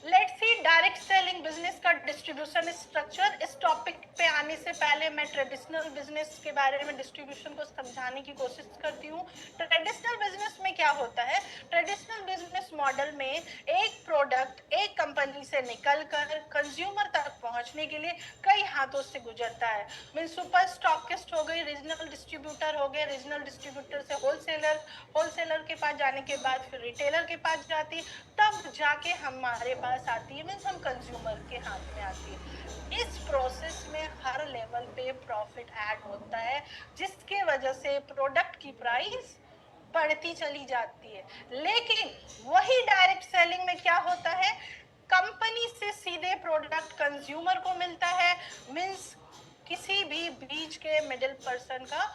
Let's see direct selling business का डिस्ट्रीब्यूशन स्ट्रक्चर। इस टॉपिक पे आने से पहले मैं ट्रेडिशनल बिजनेस के बारे में डिस्ट्रीब्यूशन को समझाने की कोशिश करती हूँ। ट्रेडिशनल बिजनेस में क्या होता है? ट्रेडिशनल बिजनेस मॉडल में एक प्रोडक्ट एक कंपनी से निकलकर कंज्यूमर तक पहुँचने के लिए कई हाथों से गुजरता है। मीन सुपर स्टॉकिस्ट हो गई, रीजनल डिस्ट्रीब्यूटर हो गए, रीजनल डिस्ट्रीब्यूटर से होलसेलर, होलसेलर के पास जाने के बाद फिर रिटेलर के पास जाती, तब जाके हमारे पास आती है, मीन्स हम कंज्यूमर के हाथ में आती है। इस प्रोसेस में हर लेवल पे प्रॉफिट ऐड होता है जिसके वजह से प्रोडक्ट की प्राइस बढ़ती चली जाती है। लेकिन वही डायरेक्ट सेलिंग में क्या होता है? कंपनी से सीधे प्रोडक्ट कंज्यूमर को मिलता है, मीन्स किसी भी बीच के मिडिल पर्सन का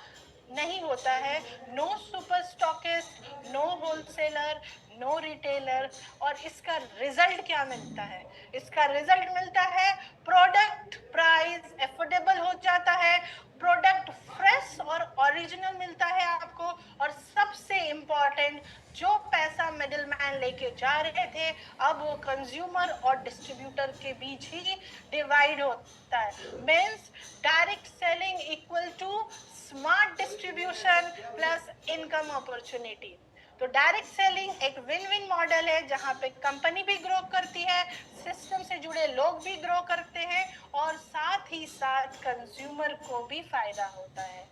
नहीं होता है। No super stockist, no wholesaler, no retailer. और इसका रिजल्ट क्या मिलता है? इसका रिजल्ट मिलता है प्रोडक्ट प्राइस एफोर्डेबल हो जाता है, प्रोडक्ट फ्रेश और ओरिजिनल मिलता है आपको, और सबसे इम्पोर्टेंट, जो पैसा मिडिलमैन लेके जा रहे थे अब वो कंज्यूमर और डिस्ट्रीब्यूटर के बीच ही डिवाइड होता है। Means direct selling equal to smart distribution plus income opportunity. तो डायरेक्ट सेलिंग एक विन विन मॉडल है जहाँ पे कंपनी भी ग्रो करती है, सिस्टम से जुड़े लोग भी ग्रो करते हैं और साथ ही साथ कंज्यूमर को भी फायदा होता है।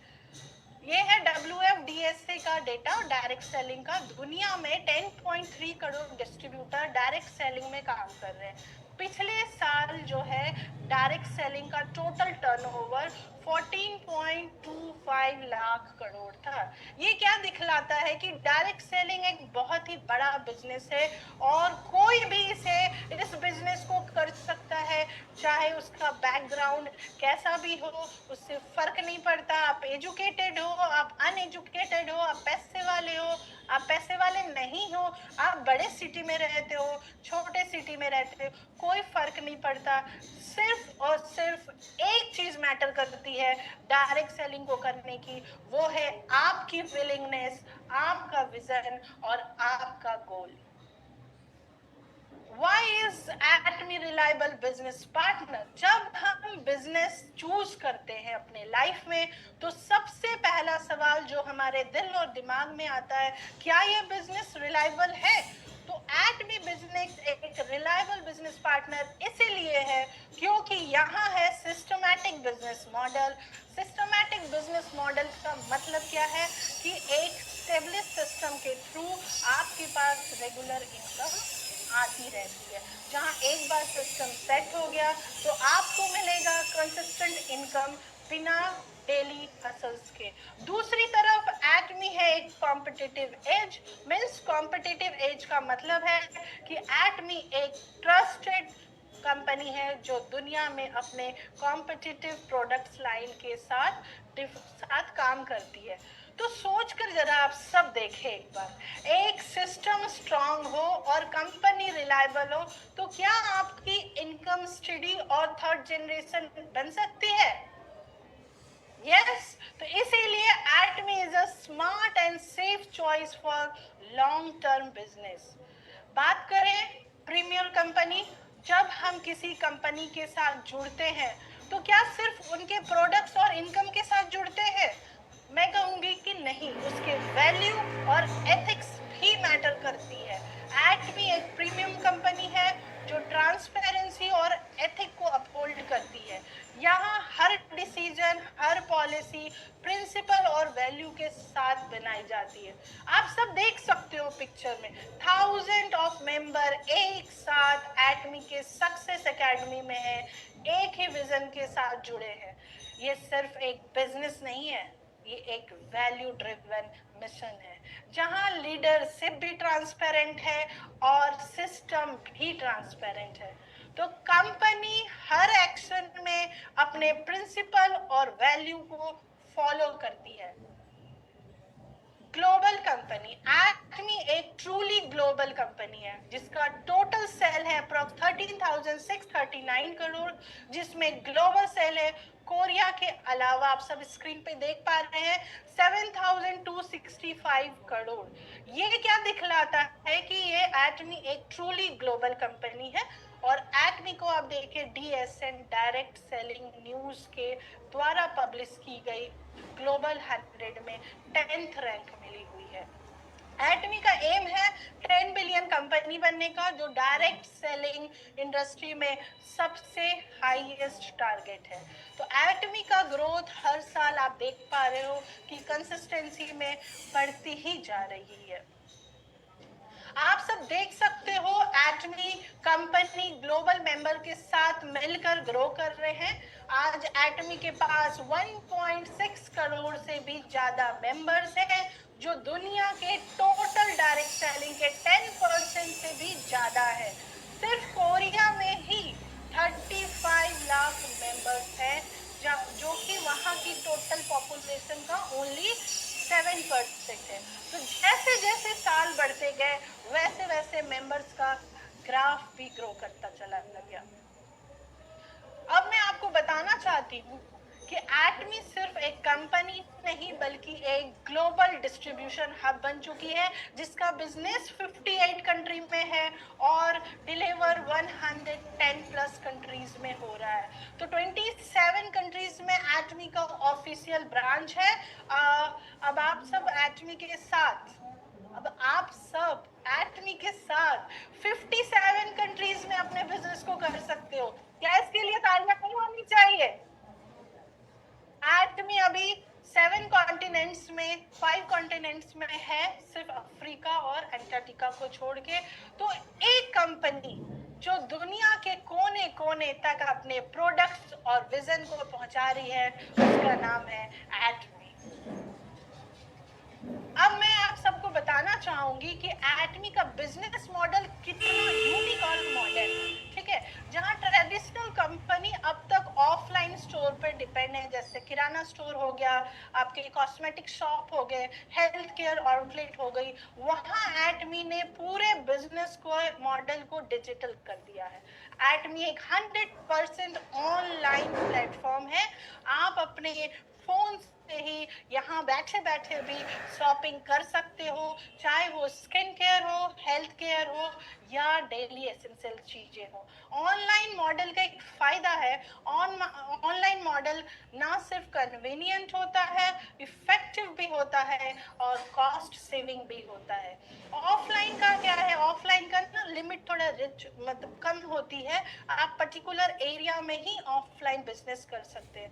ये है WFDSA का डेटा डायरेक्ट सेलिंग का। दुनिया में 10.3 करोड़ डिस्ट्रीब्यूटर डायरेक्ट सेलिंग में काम कर रहे हैं। पिछले साल जो है डायरेक्ट सेलिंग का टोटल टर्नओवर 14.25 लाख करोड़ था। ये क्या दिखलाता है कि डायरेक्ट सेलिंग एक बहुत ही बड़ा बिजनेस है और कोई भी इस बिजनेस को कर सकता है, चाहे उसका बैकग्राउंड कैसा भी हो, उससे फर्क नहीं पड़ता। आप एजुकेटेड हो, आप अनएजुकेटेड हो, आप पैसे वाले हो, आप पैसे वाले नहीं हो, आप बड़े सिटी में रहते हो, छोटे सिटी में रहते हो, कोई फर्क नहीं पड़ता। सिर्फ और सिर्फ एक चीज मैटर करती है डायरेक्ट सेलिंग को करने की, वो है आपकी विलिंगनेस, आपका विजन और आपका गोल। Why is Atomy reliable business partner? जब हम बिजनेस चूज करते हैं अपने लाइफ में तो सबसे पहला सवाल जो हमारे दिल और दिमाग में आता है, क्या ये बिजनेस रिलायबल है? तो Atomy बिजनेस एक रिलायबल बिजनेस पार्टनर इसीलिए है क्योंकि यहाँ है systematic business model. Systematic business model का मतलब क्या है कि एक स्टेबलिश सिस्टम के थ्रू आपके पास रेगुलर इनकम आती रहती है। जहाँ एक बार सिस्टम सेट हो गया तो आपको मिलेगा कंसिस्टेंट इनकम बिना डेली हसल्स के। दूसरी तरफ Atomy है एक competitive as. Means competitive as का मतलब है कि Atomy एक ट्रस्टेड कंपनी है जो दुनिया में अपने कॉम्पिटिटिव प्रोडक्ट्स लाइन के साथ काम करती है। तो सोचकर जरा आप सब देखें एक बार, एक सिस्टम स्ट्रांग हो और कंपनी रिलायबल हो तो क्या आपकी इनकम स्टडी और थर्ड जनरेशन बन सकती है? यस, तो इसीलिए Atomy is a smart and safe choice for long term business. बात करें प्रीमियर कंपनी, जब हम किसी कंपनी के साथ जुड़ते हैं तो क्या सिर्फ उनके प्रोडक्ट्स और इनकम के साथ जुड़ते हैं? मैं कहूँगी कि नहीं, उसके वैल्यू और एथिक्स भी मैटर करती है। एटमी एक प्रीमियम कंपनी है जो ट्रांसपेरेंसी और एथिक को अपहोल्ड करती है। यहाँ हर डिसीजन, हर पॉलिसी प्रिंसिपल और वैल्यू के साथ बनाई जाती है। आप सब देख सकते हो पिक्चर में, थाउजेंड ऑफ मेंबर एक साथ एटमी के सक्सेस एकेडमी में है, एक ही विजन के साथ जुड़े हैं। ये सिर्फ एक बिजनेस नहीं है, ये एक वैल्यू ड्रिवन मिशन है जहां लीडरशिप भी ट्रांसपेरेंट है और सिस्टम भी ट्रांसपेरेंट है। तो कंपनी हर एक्शन में अपने प्रिंसिपल और वैल्यू को फॉलो करती है। ग्लोबल कंपनी, एटमी एक ट्रूली ग्लोबल कंपनी है जिसका टोटल सेल है अप्रॉक्स 13,639 करोड़, जिसमें ग्लोबल सेल है कोरिया के अलावा आप सब स्क्रीन पे देख पा रहे हैं 7,265 करोड़। ये क्या दिखलाता है कि ये एटमी एक ट्रूली ग्लोबल कंपनी है। और एटमी को आप देखिए DSN डायरेक्ट सेलिंग न्यूज़ के द्वारा पब्लिश की गई ग्लोबल 100 में 10th रैंक मिली हुई है। एटमी का एम है 10 बिलियन कंपनी बनने का, जो डायरेक्ट सेलिंग इंडस्ट्री में सबसे हाईएस्ट टारगेट है। तो एटमी का ग्रोथ हर साल आप देख पा रहे हो कि कंसिस्टेंसी में बढ़ती ही जा रही है। आप सब देख सकते हो एटमी कंपनी ग्लोबल मेंबर के साथ मिलकर ग्रो कर रहे हैं। आज एटमी के पास 1.6 करोड़ से भी ज्यादा मेंबर्स हैं, जो दुनिया के टोटल डायरेक्ट सेलिंग के 10% से भी ज्यादा है। सिर्फ कोरिया में ही 35 लाख मेंबर्स हैं, जो कि वहाँ की टोटल पॉपुलेशन का ओनली 7% है। तो जैसे जैसे साल बढ़ते गए वैसे वैसे मेंबर्स का ग्राफ भी ग्रो करता चला गया। अब मैं आपको बताना चाहती हूँ कि एटमी सिर्फ एक कंपनी नहीं बल्कि एक ग्लोबल डिस्ट्रीब्यूशन हब बन चुकी है, जिसका बिजनेस 58 कंट्री में है और डिलीवर 110 प्लस कंट्रीज में हो रहा है। तो 27 कंट्रीज में एटमी का ऑफिशियल ब्रांच है। अब आप सब एटमी के साथ 57 कंट्रीज में अपने बिजनेस को कर सकते हो। क्या इसके लिए तालियां नहीं होनी चाहिए? एटमी अभी 5 कॉन्टिनेंट्स में है, सिर्फ अफ्रीका और अंटार्कटिका को छोड़ के। तो एक कंपनी जो दुनिया के कोने कोने तक अपने प्रोडक्ट्स और विजन को पहुंचा रही है, उसका नाम है एटमी। अब मैं आप सबको बताना चाहूंगी कि एटमी का बिजनेस मॉडल कितना यूनिक और मॉडर्न है, ठीक है। जहां ट्रेडिशनल कंपनी अब तक ऑफलाइन स्टोर पर डिपेंड है, जैसे किराना स्टोर हो गया, आपके कॉस्मेटिक शॉप हो गए, हेल्थ केयर आउटलेट हो गई, वहां एटमी ने पूरे बिजनेस को मॉडल को डिजिटल कर दिया है। एटमी एक 100% ऑनलाइन प्लेटफॉर्म है। आप अपने फोन से ही यहाँ बैठे बैठे भी शॉपिंग कर सकते हो, चाहे वो स्किन केयर हो, हेल्थ केयर हो या डेली एसेंशियल चीजें हो। ऑनलाइन मॉडल का एक फायदा है, ऑनलाइन मॉडल ना सिर्फ कन्वीनियंट होता है, इफेक्टिव भी होता है और कॉस्ट सेविंग भी होता है। ऑफलाइन का क्या है, ऑफलाइन का ना लिमिट थोड़ा रिच मतलब कम होती है, आप पर्टिकुलर एरिया में ही ऑफलाइन बिजनेस कर सकते हैं।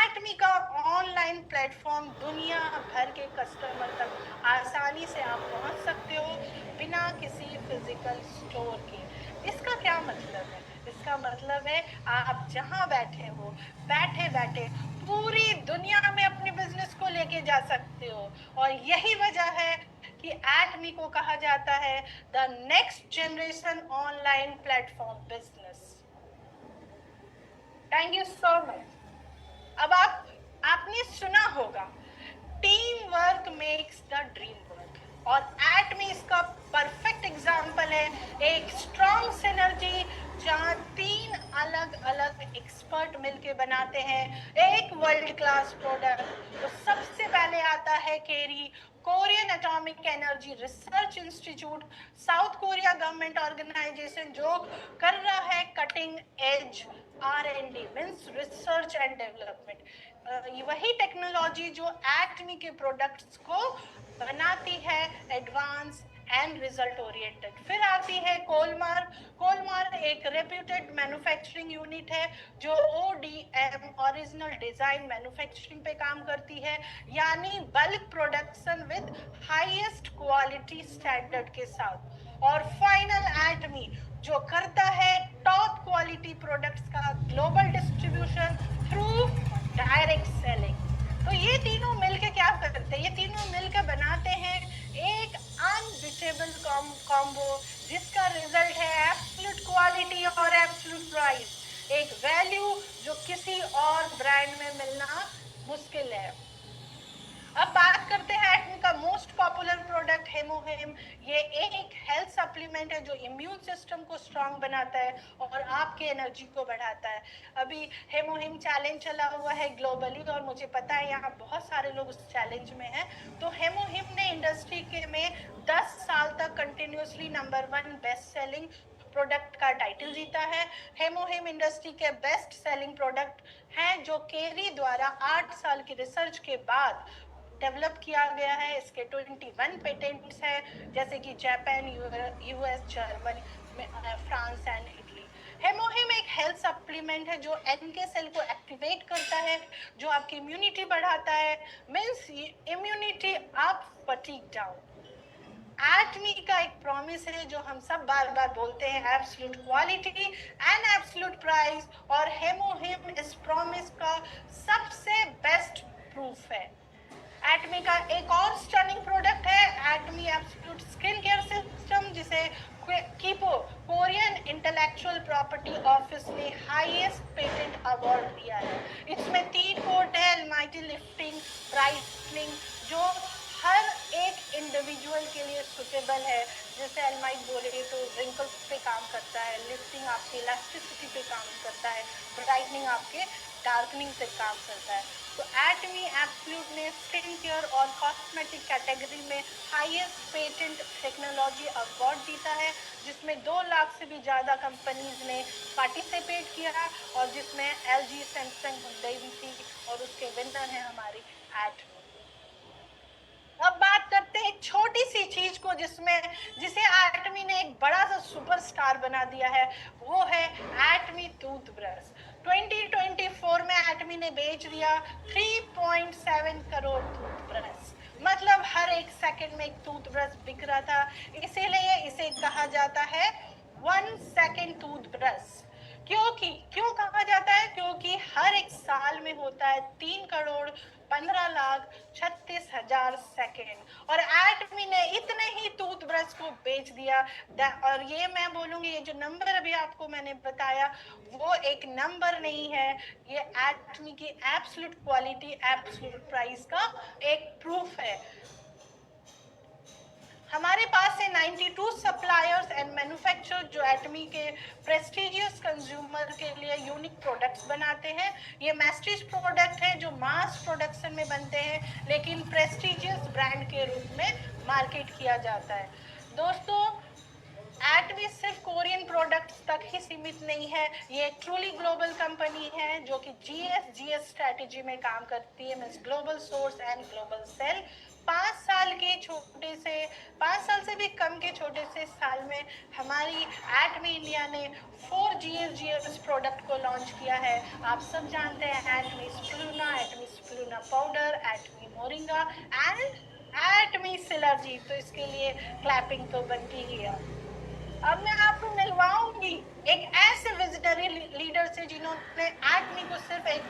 एटमी का ऑनलाइन प्लेटफॉर्म दुनिया भर के कस्टमर तक आसानी से आप पहुंच सकते हो बिना किसी फिजिकल स्टोर के। इसका क्या मतलब है? इसका मतलब है आप जहां बैठे हो, बैठे बैठे पूरी दुनिया में अपने बिजनेस को लेके जा सकते हो। और यही वजह है कि एटमी को कहा जाता है the next generation online platform business. Thank you so much. अब आपने सुना होगा team work makes the dream work, और एटमी इसका परफेक्ट एग्जाम्पल है। एक स्ट्रॉन्ग सिनर्जी जहाँ 3 अलग अलग एक्सपर्ट मिलके बनाते हैं एक वर्ल्ड क्लास प्रोडक्ट। तो सबसे पहले आता है KAERI, Korean atomic energy research institute, South Korea government organisation जो कर रहा है cutting edge R&D means research and development. वही टेक्नोलॉजी जो एटमी के प्रोडक्ट्स को बनाती है एडवांस एंड रिजल्ट ओरिएंटेड। फिर आती है कोलमार। कोलमार एक रेप्यूटेड मैन्युफैक्चरिंग यूनिट है जो ODM ओरिजिनल डिजाइन मैन्युफैक्चरिंग पे काम करती है, यानी bulk production with highest quality standard के साथ। और फाइनल एटमी जो करता है टॉप क्वालिटी प्रोडक्ट्स का global distribution through direct selling. तो ये तीनों मिलके क्या करते हैं, ये तीनों मिलकर बनाते हैं एक अनबिटेबल कॉम्बो जिसका रिजल्ट है एब्सोल्यूट क्वालिटी और एब्सोल्यूट प्राइस, एक वैल्यू जो किसी और ब्रांड में मिलना मुश्किल है। अब बात करते हैं एटमी का मोस्ट पॉपुलर प्रोडक्ट हेमोहिम। ये एक हेल्थ सप्लीमेंट है जो इम्यून सिस्टम को स्ट्रांग बनाता है और आपके एनर्जी को बढ़ाता है। अभी हेमोहिम चैलेंज चला हुआ है ग्लोबली और मुझे पता है यहाँ बहुत सारे लोग उस चैलेंज में हैं। तो हेमोहिम ने इंडस्ट्री के में 10 साल तक continuously number 1 best selling product का टाइटल जीता है। हेमोहिम इंडस्ट्री के बेस्ट सेलिंग प्रोडक्ट हैं जो केरी द्वारा 8 साल की रिसर्च के बाद डेवलप किया गया है। इसके 21 पेटेंट्स हैं जैसे कि Japan, US, Germany, France and Italy. HemoHIM एक हेल्थ सप्लीमेंट है जो NK सेल को एक्टिवेट करता है, जो आपकी इम्यूनिटी बढ़ाता है, means immunity up fatigue down. Atomy का एक प्रॉमिस है जो हम सब बार बार बोलते हैं, absolute quality and absolute price, और हेमोहिम इस प्रॉमिस का सबसे बेस्ट प्रूफ है। एटमी का एक और स्टनिंग प्रोडक्ट है एटमी एब्सोल्यूट स्किन केयर सिस्टम, जिसे कीपो कोरियन इंटेलेक्चुअल प्रॉपर्टी ऑफिस ने हाईएस्ट पेटेंट अवार्ड दिया है। इसमें 3 कोट है, एलमाइटी लिफ्टिंग, ब्राइटनिंग, जो हर एक इंडिविजुअल के लिए सुटेबल है। जैसे एलमाइट बोले तो रिंकल्स पे काम करता है, लिफ्टिंग आपकी इलास्टिसिटी पे काम करता है, ब्राइटनिंग आपके डार्कनिंग पे काम करता है। तो एटमी एब्सोल्यूट ने स्किन केयर और कॉस्मेटिक कैटेगरी में हाईएस्ट पेटेंट टेक्नोलॉजी अवार्ड जीता है, जिसमें 2 लाख से भी ज़्यादा कंपनीज ने पार्टिसिपेट किया और जिसमें LG, सैमसंग, हुंडई भी थी, और उसके विनर हैं हमारी एटमी। अब बात करते हैं एक छोटी सी चीज को जिसे एटमी ने एक बड़ा सा सुपरस्टार बना दिया है, वो है एटमी टूथब्रश। 2024 में एटमी ने बेच दिया 3.7 करोड़ टूथब्रश, मतलब हर एक सेकंड में एक टूथब्रश बिक रहा था। इसीलिए इसे कहा जाता है 1 सेकंड टूथब्रश। क्यों कहा जाता है? क्योंकि हर एक साल में होता है 3,15,36,000 सेकेंड, और एटमी ने इतने ही टूथब्रश को बेच दिया। और ये मैं बोलूँगी, ये जो नंबर अभी आपको मैंने बताया वो एक नंबर नहीं है, ये एटमी की एब्सोल्यूट क्वालिटी, एब्सोल्यूट प्राइस का एक प्रूफ है। हमारे पास है 92 सप्लायर्स एंड मैन्युफैक्चरर जो एटमी के प्रेस्टिजियस कंज्यूमर के लिए यूनिक प्रोडक्ट्स बनाते हैं। ये मैस्टीज प्रोडक्ट हैं जो मास प्रोडक्शन में बनते हैं, लेकिन प्रेस्टिजियस ब्रांड के रूप में मार्केट किया जाता है। दोस्तों, एटमी सिर्फ कोरियन प्रोडक्ट्स तक ही सीमित नहीं है, ये एक ट्रूली ग्लोबल कंपनी है जो कि GS स्ट्रैटेजी में काम करती है, means global source and global sale. 5 साल से भी कम के छोटे से साल में हमारी एटमी इंडिया ने 4 GS प्रोडक्ट को लॉन्च किया है। आप सब जानते हैं एटमी स्प्लूना पाउडर, एटमी मोरिंगा एंड एटमी सिलर्जी, तो इसके लिए क्लैपिंग तो बनती ही है। अब मैं आपको मिलवाऊंगी एक ऐसे विजनरी लीडर से जिन्होंने एटमी को सिर्फ एक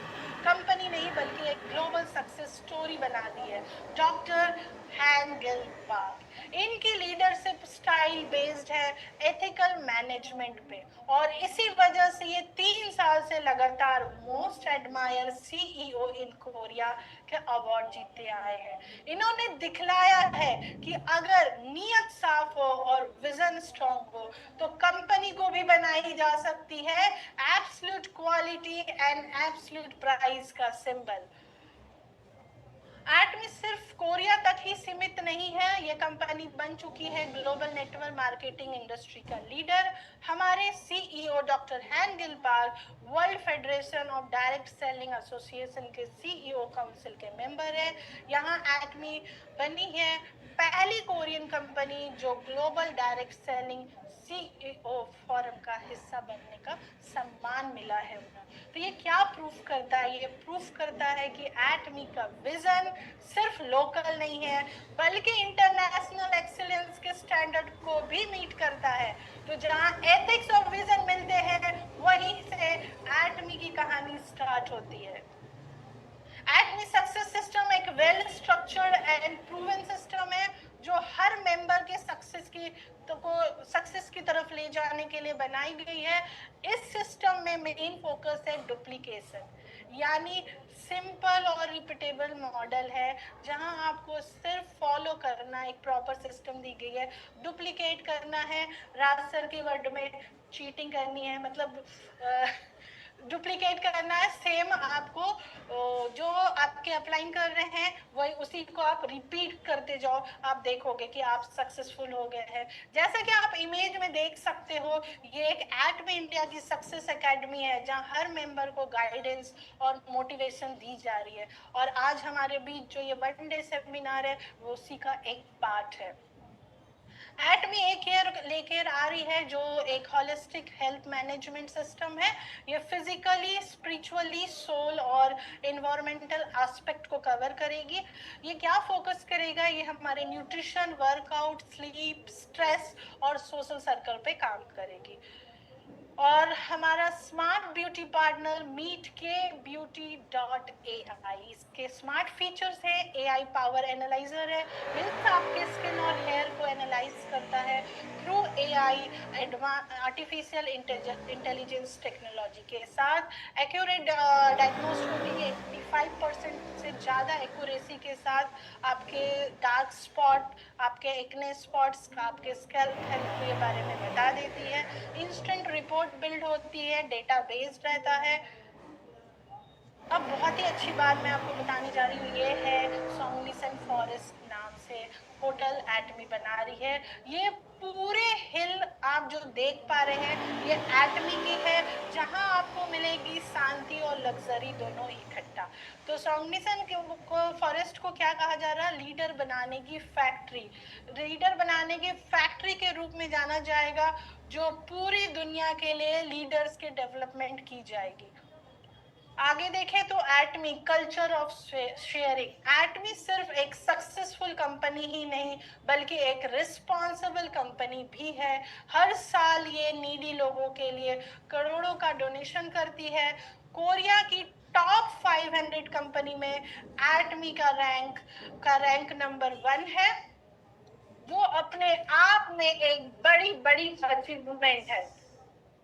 कंपनी नहीं बल्कि एक ग्लोबल सक्सेस स्टोरी बना दी है, डॉक्टर हैन गिल बार्ग। इनकी लीडरशिप लीडरशिप स्टाइल बेस्ड है एथिकल मैनेजमेंट पे, और इसी वजह से ये 3 साल से लगातार most admire CEO in Korea के अवार्ड जीतते आए हैं। इन्होंने दिखलाया है कि अगर नीयत साफ हो और विजन स्ट्रॉन्ग हो तो कंपनी को भी बनाई जा सकती है absolute quality and absolute price का सिंबल। एटमी सिर्फ कोरिया तक ही सीमित नहीं है, ये कंपनी बन चुकी है ग्लोबल नेटवर्क मार्केटिंग इंडस्ट्री का लीडर। हमारे CEO doctor Han Gil Park world federation of direct selling association के सीईओ काउंसिल के मेंबर है। यहाँ एटमी बनी है पहली कोरियन कंपनी जो global direct selling CEO forum का हिस्सा बनने का सम्मान मिला है उन्हें। तो ये क्या प्रूफ करता है? ये प्रूफ करता है कि एटमी का विजन सिर्फ लोकल नहीं है बल्कि इंटरनेशनल एक्सीलेंस के स्टैंडर्ड को भी मीट करता है। तो जहाँ एथिक्स और विजन मिलते हैं वहीं से एटमी की कहानी स्टार्ट होती है। एटमी सक्सेस सिस्टम एक well structured and proven system है जो हर मेंबर के सक्सेस की तरफ ले जाने के लिए बनाई गई है। इस सिस्टम में मेन फोकस है डुप्लीकेशन, यानी सिंपल और रिपीटेबल मॉडल है जहां आपको सिर्फ फॉलो करना, एक प्रॉपर सिस्टम दी गई है। डुप्लीकेट करना है, राज सर के वर्ड में चीटिंग करनी है, मतलब डुप्लीकेट करना है। सेम आपको जो आपके अप्लाइंग कर रहे हैं वही उसी को आप रिपीट करते जाओ, आप देखोगे कि आप सक्सेसफुल हो गए हैं। जैसा कि आप इमेज में देख सकते हो, ये एक एटमी इंडिया की सक्सेस एकेडमी है जहां हर मेंबर को गाइडेंस और मोटिवेशन दी जा रही है। और आज हमारे बीच जो ये 1 डे सेमिनार है वो उसी का एक पार्ट है। एटमी एक ईयर लेकर आ रही है जो एक होलिस्टिक हेल्थ मैनेजमेंट सिस्टम है। ये फिजिकली, स्पिरिचुअली, सोल और एनवायरमेंटल एस्पेक्ट को कवर करेगी। ये क्या फोकस करेगा? ये हमारे न्यूट्रिशन, वर्कआउट, स्लीप, स्ट्रेस और सोशल सर्कल पे काम करेगी। और हमारा स्मार्ट ब्यूटी पार्टनर मीट के beauty.ai, इसके स्मार्ट फीचर्स है। एआई पावर एनालाइजर है, मिल्क आपके स्किन और हेयर को एनालाइज करता है through AI artificial intelligence technology के साथ। एक्यूरेट डायग्नोस्टिक 85% से ज़्यादा एक्यूरेसी के साथ आपके डार्क स्पॉट, आपके एक्ने स्पॉट्स, आपके स्कैल्प हेल्थ के बारे में बता देती है। इंस्टेंट रिपोर्ट बिल्ड होती है, डेटा बेस्ड रहता है। अब बहुत ही अच्छी बात मैं आपको बताने जा रही हूँ, ये है सॉन्गलिसन फॉरेस्ट नाम से होटल एटमी बना रही है। ये पूरे हिल आप जो देख पा रहे हैं ये एटमी की है, जहां आपको मिलेगी शांति और लग्जरी दोनों इकट्ठा। तो सॉन्गलिसन को फॉरेस्ट को क्या कहा जा रहा है? लीडर बनाने की फैक्ट्री। लीडर बनाने की फैक्ट्री के रूप में जाना जाएगा जो पूरी दुनिया के लिए लीडर्स के डेवलपमेंट की जाएगी। आगे देखें तो एटमी कल्चर ऑफ शेयरिंग। एटमी सिर्फ एक सक्सेसफुल कंपनी ही नहीं बल्कि एक रिस्पॉन्सिबल कंपनी भी है। हर साल ये नीडी लोगों के लिए करोड़ों का डोनेशन करती है। कोरिया की टॉप 500 कंपनी में एटमी का रैंक नंबर 1 है। वो अपने आप में एक बड़ी अचीवमेंट है।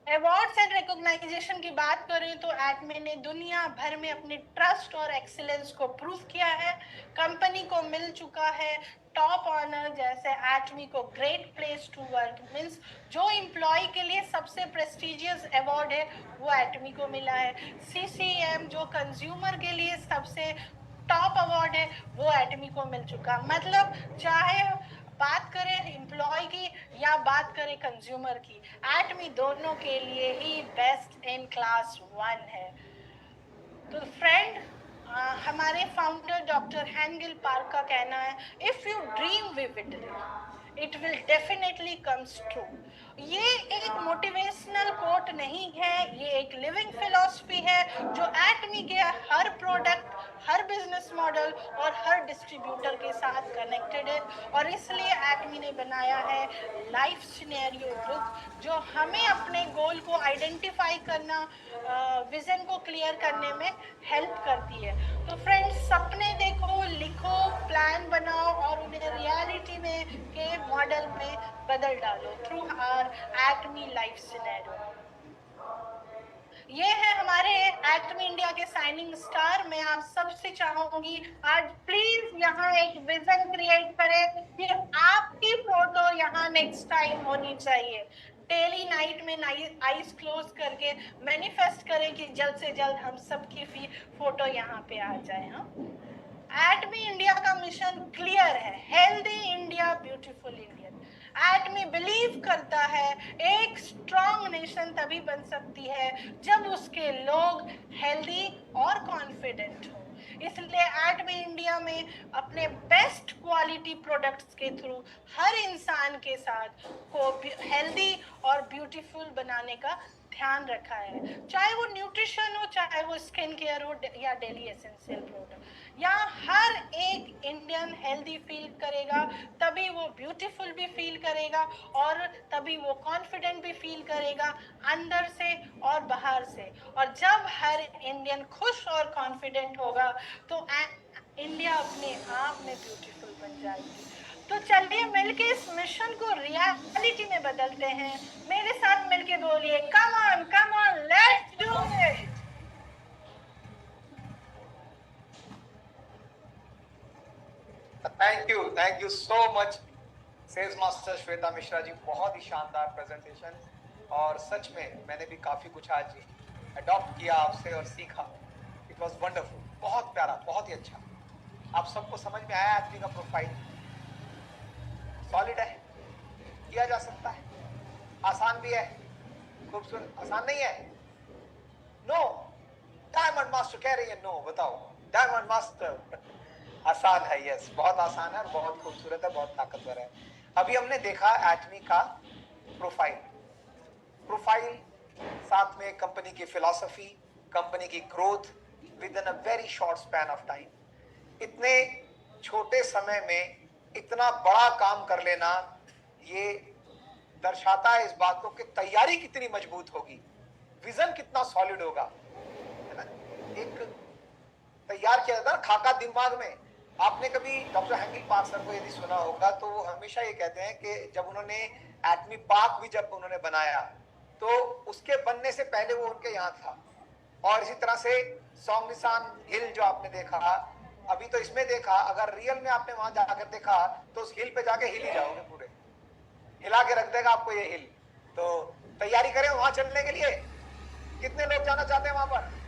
अवार्ड्स एंड रिकॉग्नाइजेशन की बात करें तो एटमी ने दुनिया भर में अपने ट्रस्ट और एक्सीलेंस को प्रूव किया है। कंपनी को मिल चुका है टॉप ऑनर, जैसे एटमी को great place to work means जो एम्प्लॉय के लिए सबसे प्रेस्टिजियस अवार्ड है वो एटमी को मिला है। CCM जो कंज्यूमर के लिए सबसे टॉप अवार्ड है वो एटमी को मिल चुका। मतलब चाहे बात करें एम्प्लॉय की या बात करें कंज्यूमर की, एटमी दोनों के लिए ही बेस्ट इन क्लास 1 है। तो फ्रेंड, हमारे founder doctor Han Gil park का कहना है, if you dream vividly it will definitely comes true. ये एक मोटिवेशनल कोट नहीं है, ये एक लिविंग फिलॉसफी है जो एटमी के हर प्रोडक्ट, हर बिजनेस मॉडल और हर डिस्ट्रीब्यूटर के साथ कनेक्टेड है, और इसलिए एटमी ने बनाया है लाइफ सिनेरियो ग्रुप, जो हमें अपने गोल को आइडेंटिफाई करना, विजन को क्लियर करने में हेल्प करती है। तो फ्रेंड्स, सपने देखो, लिखो, प्लान बनाओ और उन्हें रियलिटी में के मॉडल में बदल डालो थ्रू आवर एटमी लाइफ सिनेरियो। ये है हमारे एटमी इंडिया के साइनिंग स्टार। मैं आप सबसे चाहूंगी आज प्लीज यहाँ एक विजन क्रिएट करें कि आपकी फोटो यहाँ नेक्स्ट टाइम होनी चाहिए। डेली नाइट में आईज क्लोज करके मैनिफेस्ट करें कि जल्द से जल्द हम सबकी फोटो यहाँ पे आ जाए। हाँ, एटमी इंडिया का मिशन क्लियर है, healthy India, beautiful Indian. Atomy believe करता है एक स्ट्रॉन्ग नेशन तभी बन सकती है जब उसके लोग हेल्दी और कॉन्फिडेंट हो। इसलिए एटमी इंडिया में अपने बेस्ट क्वालिटी प्रोडक्ट्स के थ्रू हर इंसान के साथ को हेल्दी और ब्यूटीफुल बनाने का ध्यान रखा है, चाहे वो न्यूट्रिशन हो, चाहे वो स्किन केयर हो या डेली एसेंशियल प्रोडक्ट। यहाँ हर एक इंडियन हेल्दी फील करेगा, तभी वो ब्यूटीफुल भी फील करेगा और तभी वो कॉन्फिडेंट भी फील करेगा अंदर से और बाहर से। और जब हर इंडियन खुश और कॉन्फिडेंट होगा तो इंडिया अपने आप में ब्यूटीफुल बन जाएगी। तो चलिए मिलके इस मिशन को रियलिटी में बदलते हैं। मेरे साथ मिलके बोलिए, come on, let's do it. Thank you so much sales master Shweta Mishra ji, बहुत ही शानदार प्रेजेंटेशन। और सच में मैंने भी काफी कुछ आज अडॉप्ट किया आपसे और सीखा। इट वाज वंडरफुल, बहुत प्यारा, बहुत ही अच्छा। आप सबको समझ में आया एटमी का प्रोफाइल? सॉलिड है, किया जा सकता है, आसान भी है, खूबसूरत। आसान नहीं है? नो, डायमंड मास्टर कह रही है नो। बताओ, डायमंड मास्टर आसान है। यस, बहुत आसान है और बहुत खूबसूरत है, बहुत ताकतवर है। अभी हमने देखा एटमी का प्रोफाइल, साथ में कंपनी की फिलॉसफी, कंपनी की growth with in a very short span of time. इतने छोटे समय में इतना बड़ा काम कर लेना, ये दर्शाता है इस बात को कि तैयारी कितनी मजबूत होगी, विजन कितना सॉलिड होगा, है ना। एक तैयार किया जाता है खाका दिमाग में। आपने कभी डॉक्टर हैंगिल पार्क सर को यदि सुना होगा तो वो हमेशा ये कहते हैं कि जब उन्होंने एटमी पार्क भी जब उन्होंने बनाया तो उसके बनने से पहले वो उनके यहाँ था। और इसी तरह से सॉन्गनिसान हिल जो आपने देखा, अभी तो इसमें देखा, अगर रियल में आपने वहां जाकर देखा तो उस हिल पे जाके हिल ही जाओगे, पूरे हिला के रख देगा आपको ये हिल। तो तैयारी करें वहां चलने के लिए। कितने लोग जाना चाहते हैं वहां पर?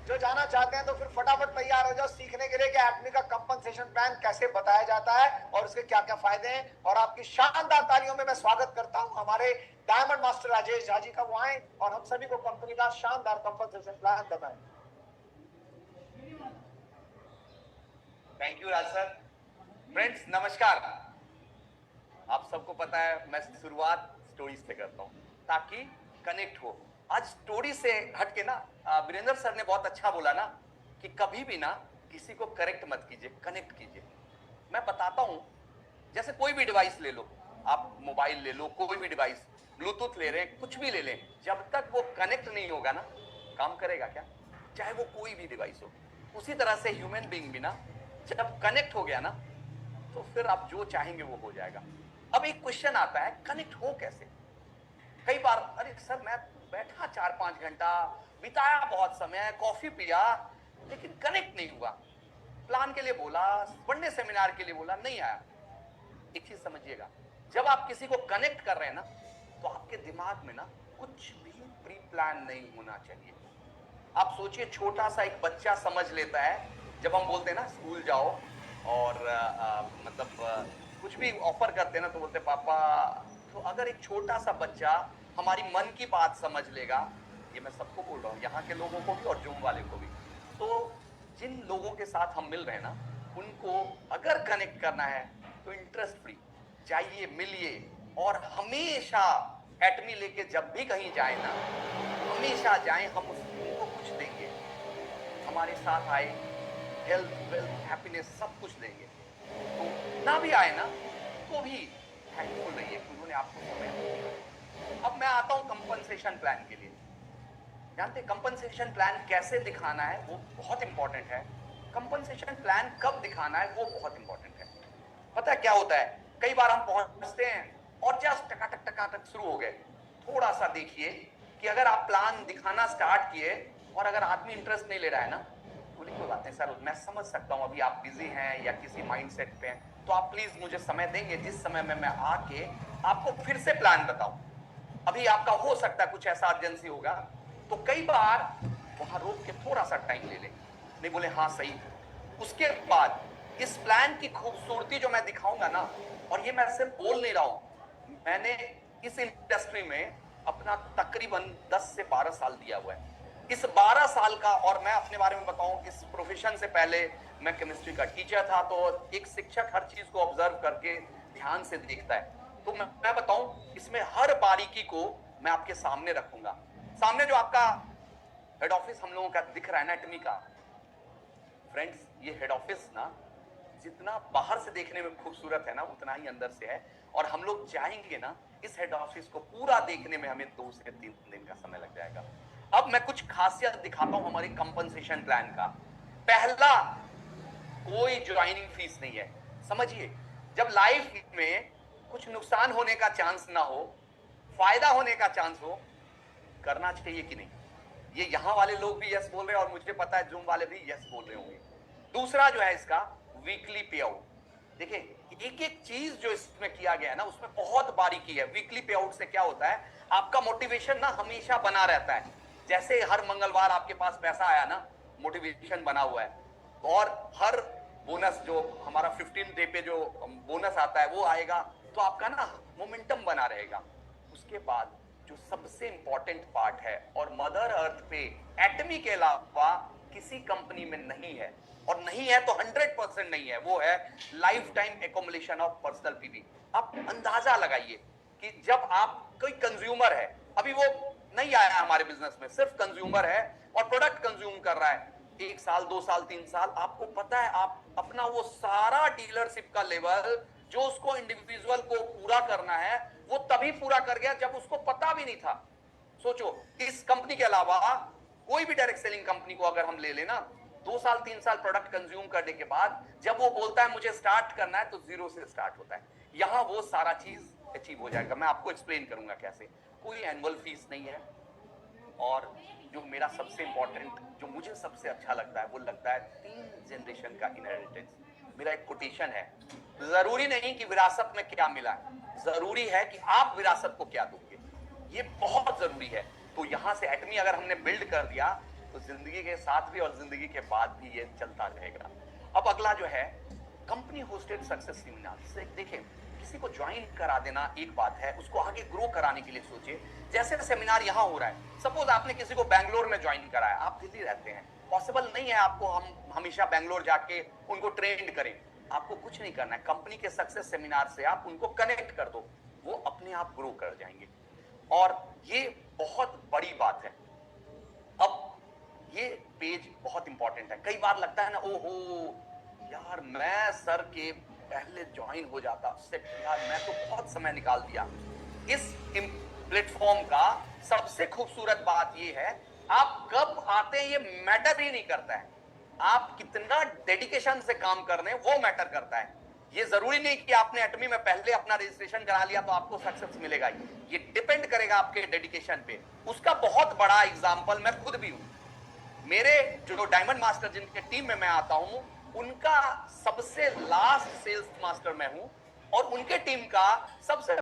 जो जाना चाहते हैं तो फिर फटाफट तैयार हो जाओ सीखने के लिए कि एटमी का कंपनसेशन प्लान कैसे बताया जाता है और उसके क्या क्या फायदे हैं। और आपकी शानदार तालियों में मैं स्वागत करता हूं हमारे डायमंड मास्टर राजेश झा जी का। वो आए और हम सभी को कंपनी का शानदार कंपनसेशन प्लान बताएं। Thank you Raj sir. Friends नमस्कार। आप सबको पता है मैं शुरुआत स्टोरीज से करता हूँ ताकि कनेक्ट हो। आज स्टोरी से हट के ना, वीरेंद्र सर ने बहुत अच्छा बोला ना कि कभी भी ना किसी को करेक्ट मत कीजिए, कनेक्ट कीजिए। मैं बताता हूँ, जैसे कोई भी डिवाइस ले लो, आप मोबाइल ले लो, कोई भी डिवाइस, ब्लूटूथ ले रहे हैं, कुछ भी ले लें, जब तक वो कनेक्ट नहीं होगा ना, काम करेगा क्या? चाहे वो कोई भी डिवाइस हो। उसी तरह से ह्यूमन बीइंग भी ना जब कनेक्ट हो गया ना तो फिर आप जो चाहेंगे वो हो जाएगा। अब एक क्वेश्चन आता है, कनेक्ट हो कैसे? कई बार अरे सर मैं बैठा 4-5 घंटा बिताया, बहुत समय कॉफी पिया, लेकिन कनेक्ट नहीं हुआ। प्लान के लिए बोला, पढ़ने सेमिनार के लिए बोला, नहीं आया। एक चीज समझिएगा, जब आप किसी को कनेक्ट कर रहे हैं ना तो आपके दिमाग में ना कुछ भी प्री प्लान नहीं होना चाहिए। आप सोचिए, छोटा सा एक बच्चा समझ लेता है जब हम बोलते हैं ना स्कूल जाओ और मतलब कुछ भी ऑफर करते हैं ना तो बोलते हैं पापा। तो अगर एक छोटा सा बच्चा हमारी मन की बात समझ लेगा, ये मैं सबको बोल रहा हूँ, यहाँ के लोगों को भी और जूम वाले को भी, तो जिन लोगों के साथ हम मिल रहे हैं ना उनको अगर कनेक्ट करना है तो इंटरेस्ट फ्री जाइए, मिलिए। और हमेशा एटमी लेके जब भी कहीं जाए ना, हमेशा जाएं, हम उसको कुछ देंगे। हमारे साथ आए, हेल्थ वेल्थ हैप्पीनेस सब कुछ देंगे। तो ना भी आए ना तो भी थैंकफुल रहिए कि उन्होंने आपको समय दिया। अब मैं आता हूं कंपनसेशन प्लान के लिए। जानते कंपनसेशन प्लान कैसे दिखाना है वो बहुत इंपॉर्टेंट है। कंपनसेशन प्लान कब दिखाना है वो बहुत इंपॉर्टेंट है। पता है क्या होता है, कई बार हम पहुंचते हैं और जस्ट टकाटक शुरू हो गए। थोड़ा सा देखिए कि अगर आप प्लान दिखाना स्टार्ट किए और अगर आदमी इंटरेस्ट नहीं ले रहा है ना, बोली कोई बात नहीं सर, मैं समझ सकता हूं अभी आप बिजी हैं या किसी माइंडसेट पे हैं, तो आप प्लीज मुझे समय देंगे जिस समय में मैं आके आपको फिर से प्लान बताऊं। अभी आपका हो सकता है कुछ ऐसा अर्जेंसी होगा, तो कई बार वहां रोक के थोड़ा सा टाइम ले ले, नहीं बोले हाँ सही। उसके बाद इस प्लान की खूबसूरती जो मैं दिखाऊंगा ना, और ये मैं सिर्फ बोल नहीं रहा हूं, मैंने इस इंडस्ट्री में अपना तकरीबन 10 से 12 साल दिया हुआ है। इस 12 साल का, और मैं अपने बारे में बताऊं, इस प्रोफेशन से पहले मैं केमिस्ट्री का टीचर था, तो एक शिक्षक हर चीज को ऑब्जर्व करके ध्यान से देखता है। तो मैं बताऊं, इसमें हर बारीकी को मैं आपके सामने रखूंगा। सामने जो आपका हेड ऑफिस हम लोगों का दिख रहा है ना, एटमी का, फ्रेंड्स, ये हेड ऑफिस ना जितना बाहर से देखने में खूबसूरत है ना, उतना ही अंदर से है। और हम लोग जाएंगे ना, इस हेड ऑफिस को पूरा देखने में हमें 2 से 3 दिन का समय लग जाएगा। अब मैं कुछ खासियत दिखाता हूं हमारे कंपनसेशन प्लान का। पहला, कोई ज्वाइनिंग फीस नहीं है। समझिए, जब लाइफ में कुछ नुकसान होने का चांस ना हो, फायदा होने का चांस हो, करना चाहिए कि नहीं? ये यहां वाले लोग भी यस बोल रहे हैं और मुझे पता है जूम वाले भी यस बोल रहे होंगे। दूसरा जो है इसका वीकली पे आउट। देखिए, एक एक चीज जो इसमें किया गया है ना, उसमें बहुत बारीकी है। वीकली पे आउट से क्या होता है, आपका मोटिवेशन ना हमेशा बना रहता है। जैसे हर मंगलवार आपके पास पैसा आया ना, मोटिवेशन बना हुआ है। और हर बोनस जो हमारा 15 डे पे जो बोनस आता है वो आएगा, तो आपका ना मोमेंटम बना रहेगा। उसके बाद जो सबसे इंपॉर्टेंट पार्ट है, और मदर अर्थ पे एटमी के अलावा किसी कंपनी में नहीं है, और नहीं है तो 100% नहीं है, वो है life time accumulation of personal PV. आप अंदाजा लगाइए कि जब आप कोई कंज्यूमर है, अभी वो नहीं आया हमारे बिजनेस में, सिर्फ कंज्यूमर है और प्रोडक्ट कंज्यूम कर रहा है 1 साल 2 साल 3 साल, आपको पता है आप अपना वो सारा डीलरशिप का लेवल जो उसको इंडिविजुअल को पूरा करना है, वो तभी पूरा कर गया जब उसको पता भी नहीं था। सोचो, इस कंपनी के अलावा कोई भी डायरेक्ट सेलिंग कंपनी को अगर हम ले लेना, 2 साल 3 साल प्रोडक्ट कंज्यूम करने के बाद जब वो बोलता है मुझे स्टार्ट करना है, तो 0 से स्टार्ट होता है। यहां वो सारा चीज अचीव हो जाएगा। मैं आपको एक्सप्लेन करूंगा कैसे। कोई एनुअल फीस नहीं है। और जो मेरा सबसे इंपॉर्टेंट, जो मुझे सबसे अच्छा लगता है, वो लगता है 3 जनरेशन का इनहेरिटेंस। मेरा एक कोटेशन है, जरूरी नहीं कि विरासत में क्या मिला है, जरूरी है कि आप विरासत को क्या दोगे। ये बहुत जरूरी है। तो यहां से एटमी अगर हमने बिल्ड कर दिया, तो जिंदगी के साथ भी और जिंदगी के बाद भी ये चलता रहेगा। अब अगला जो है कंपनी होस्टेड सक्सेस सेमिनार। देखिए, किसी को ज्वाइन करा देना एक बात है, उसको आगे ग्रो कराने के लिए सोचिए। जैसे सेमिनार यहां हो रहा है, सपोज आपने किसी को बैंगलोर में ज्वाइन कराया, आप दिल्ली रहते हैं, पॉसिबल नहीं है आपको हम हमेशा बैंगलोर जाके उनको ट्रेंड करें। आपको कुछ नहीं करना है, कंपनी के सक्सेस सेमिनार से आप उनको कनेक्ट कर दो, वो अपने आप ग्रो कर जाएंगे। और ये बहुत बड़ी बात है। अब ये पेज बहुत इंपॉर्टेंट है। कई बार लगता है ना, ओहो यार, मैं सर के पहले ज्वाइन हो जाता, यार मैं तो बहुत समय निकाल दिया। इस प्लेटफॉर्म का सबसे खूबसूरत बात ये है, आप कब आते हैं ये मैटर ही नहीं करता है, आप कितना डेडिकेशन से काम कर रहे हैं वो मैटर करता है। ये जरूरी नहीं कि आपने एटमी में पहले अपना रजिस्ट्रेशन करा लिया तो आपको सक्सेस मिलेगा। ये डिपेंड करेगा आपके डेडिकेशन पे। उसका बहुत बड़ा एग्जांपल मैं खुद भी हूं। मेरे जो डायमंड मास्टर जिनके टीम में मैं आता हूं, उनका सबसे लास्ट सेल्स मास्टर मैं हूं, और उनके टीम का सबसे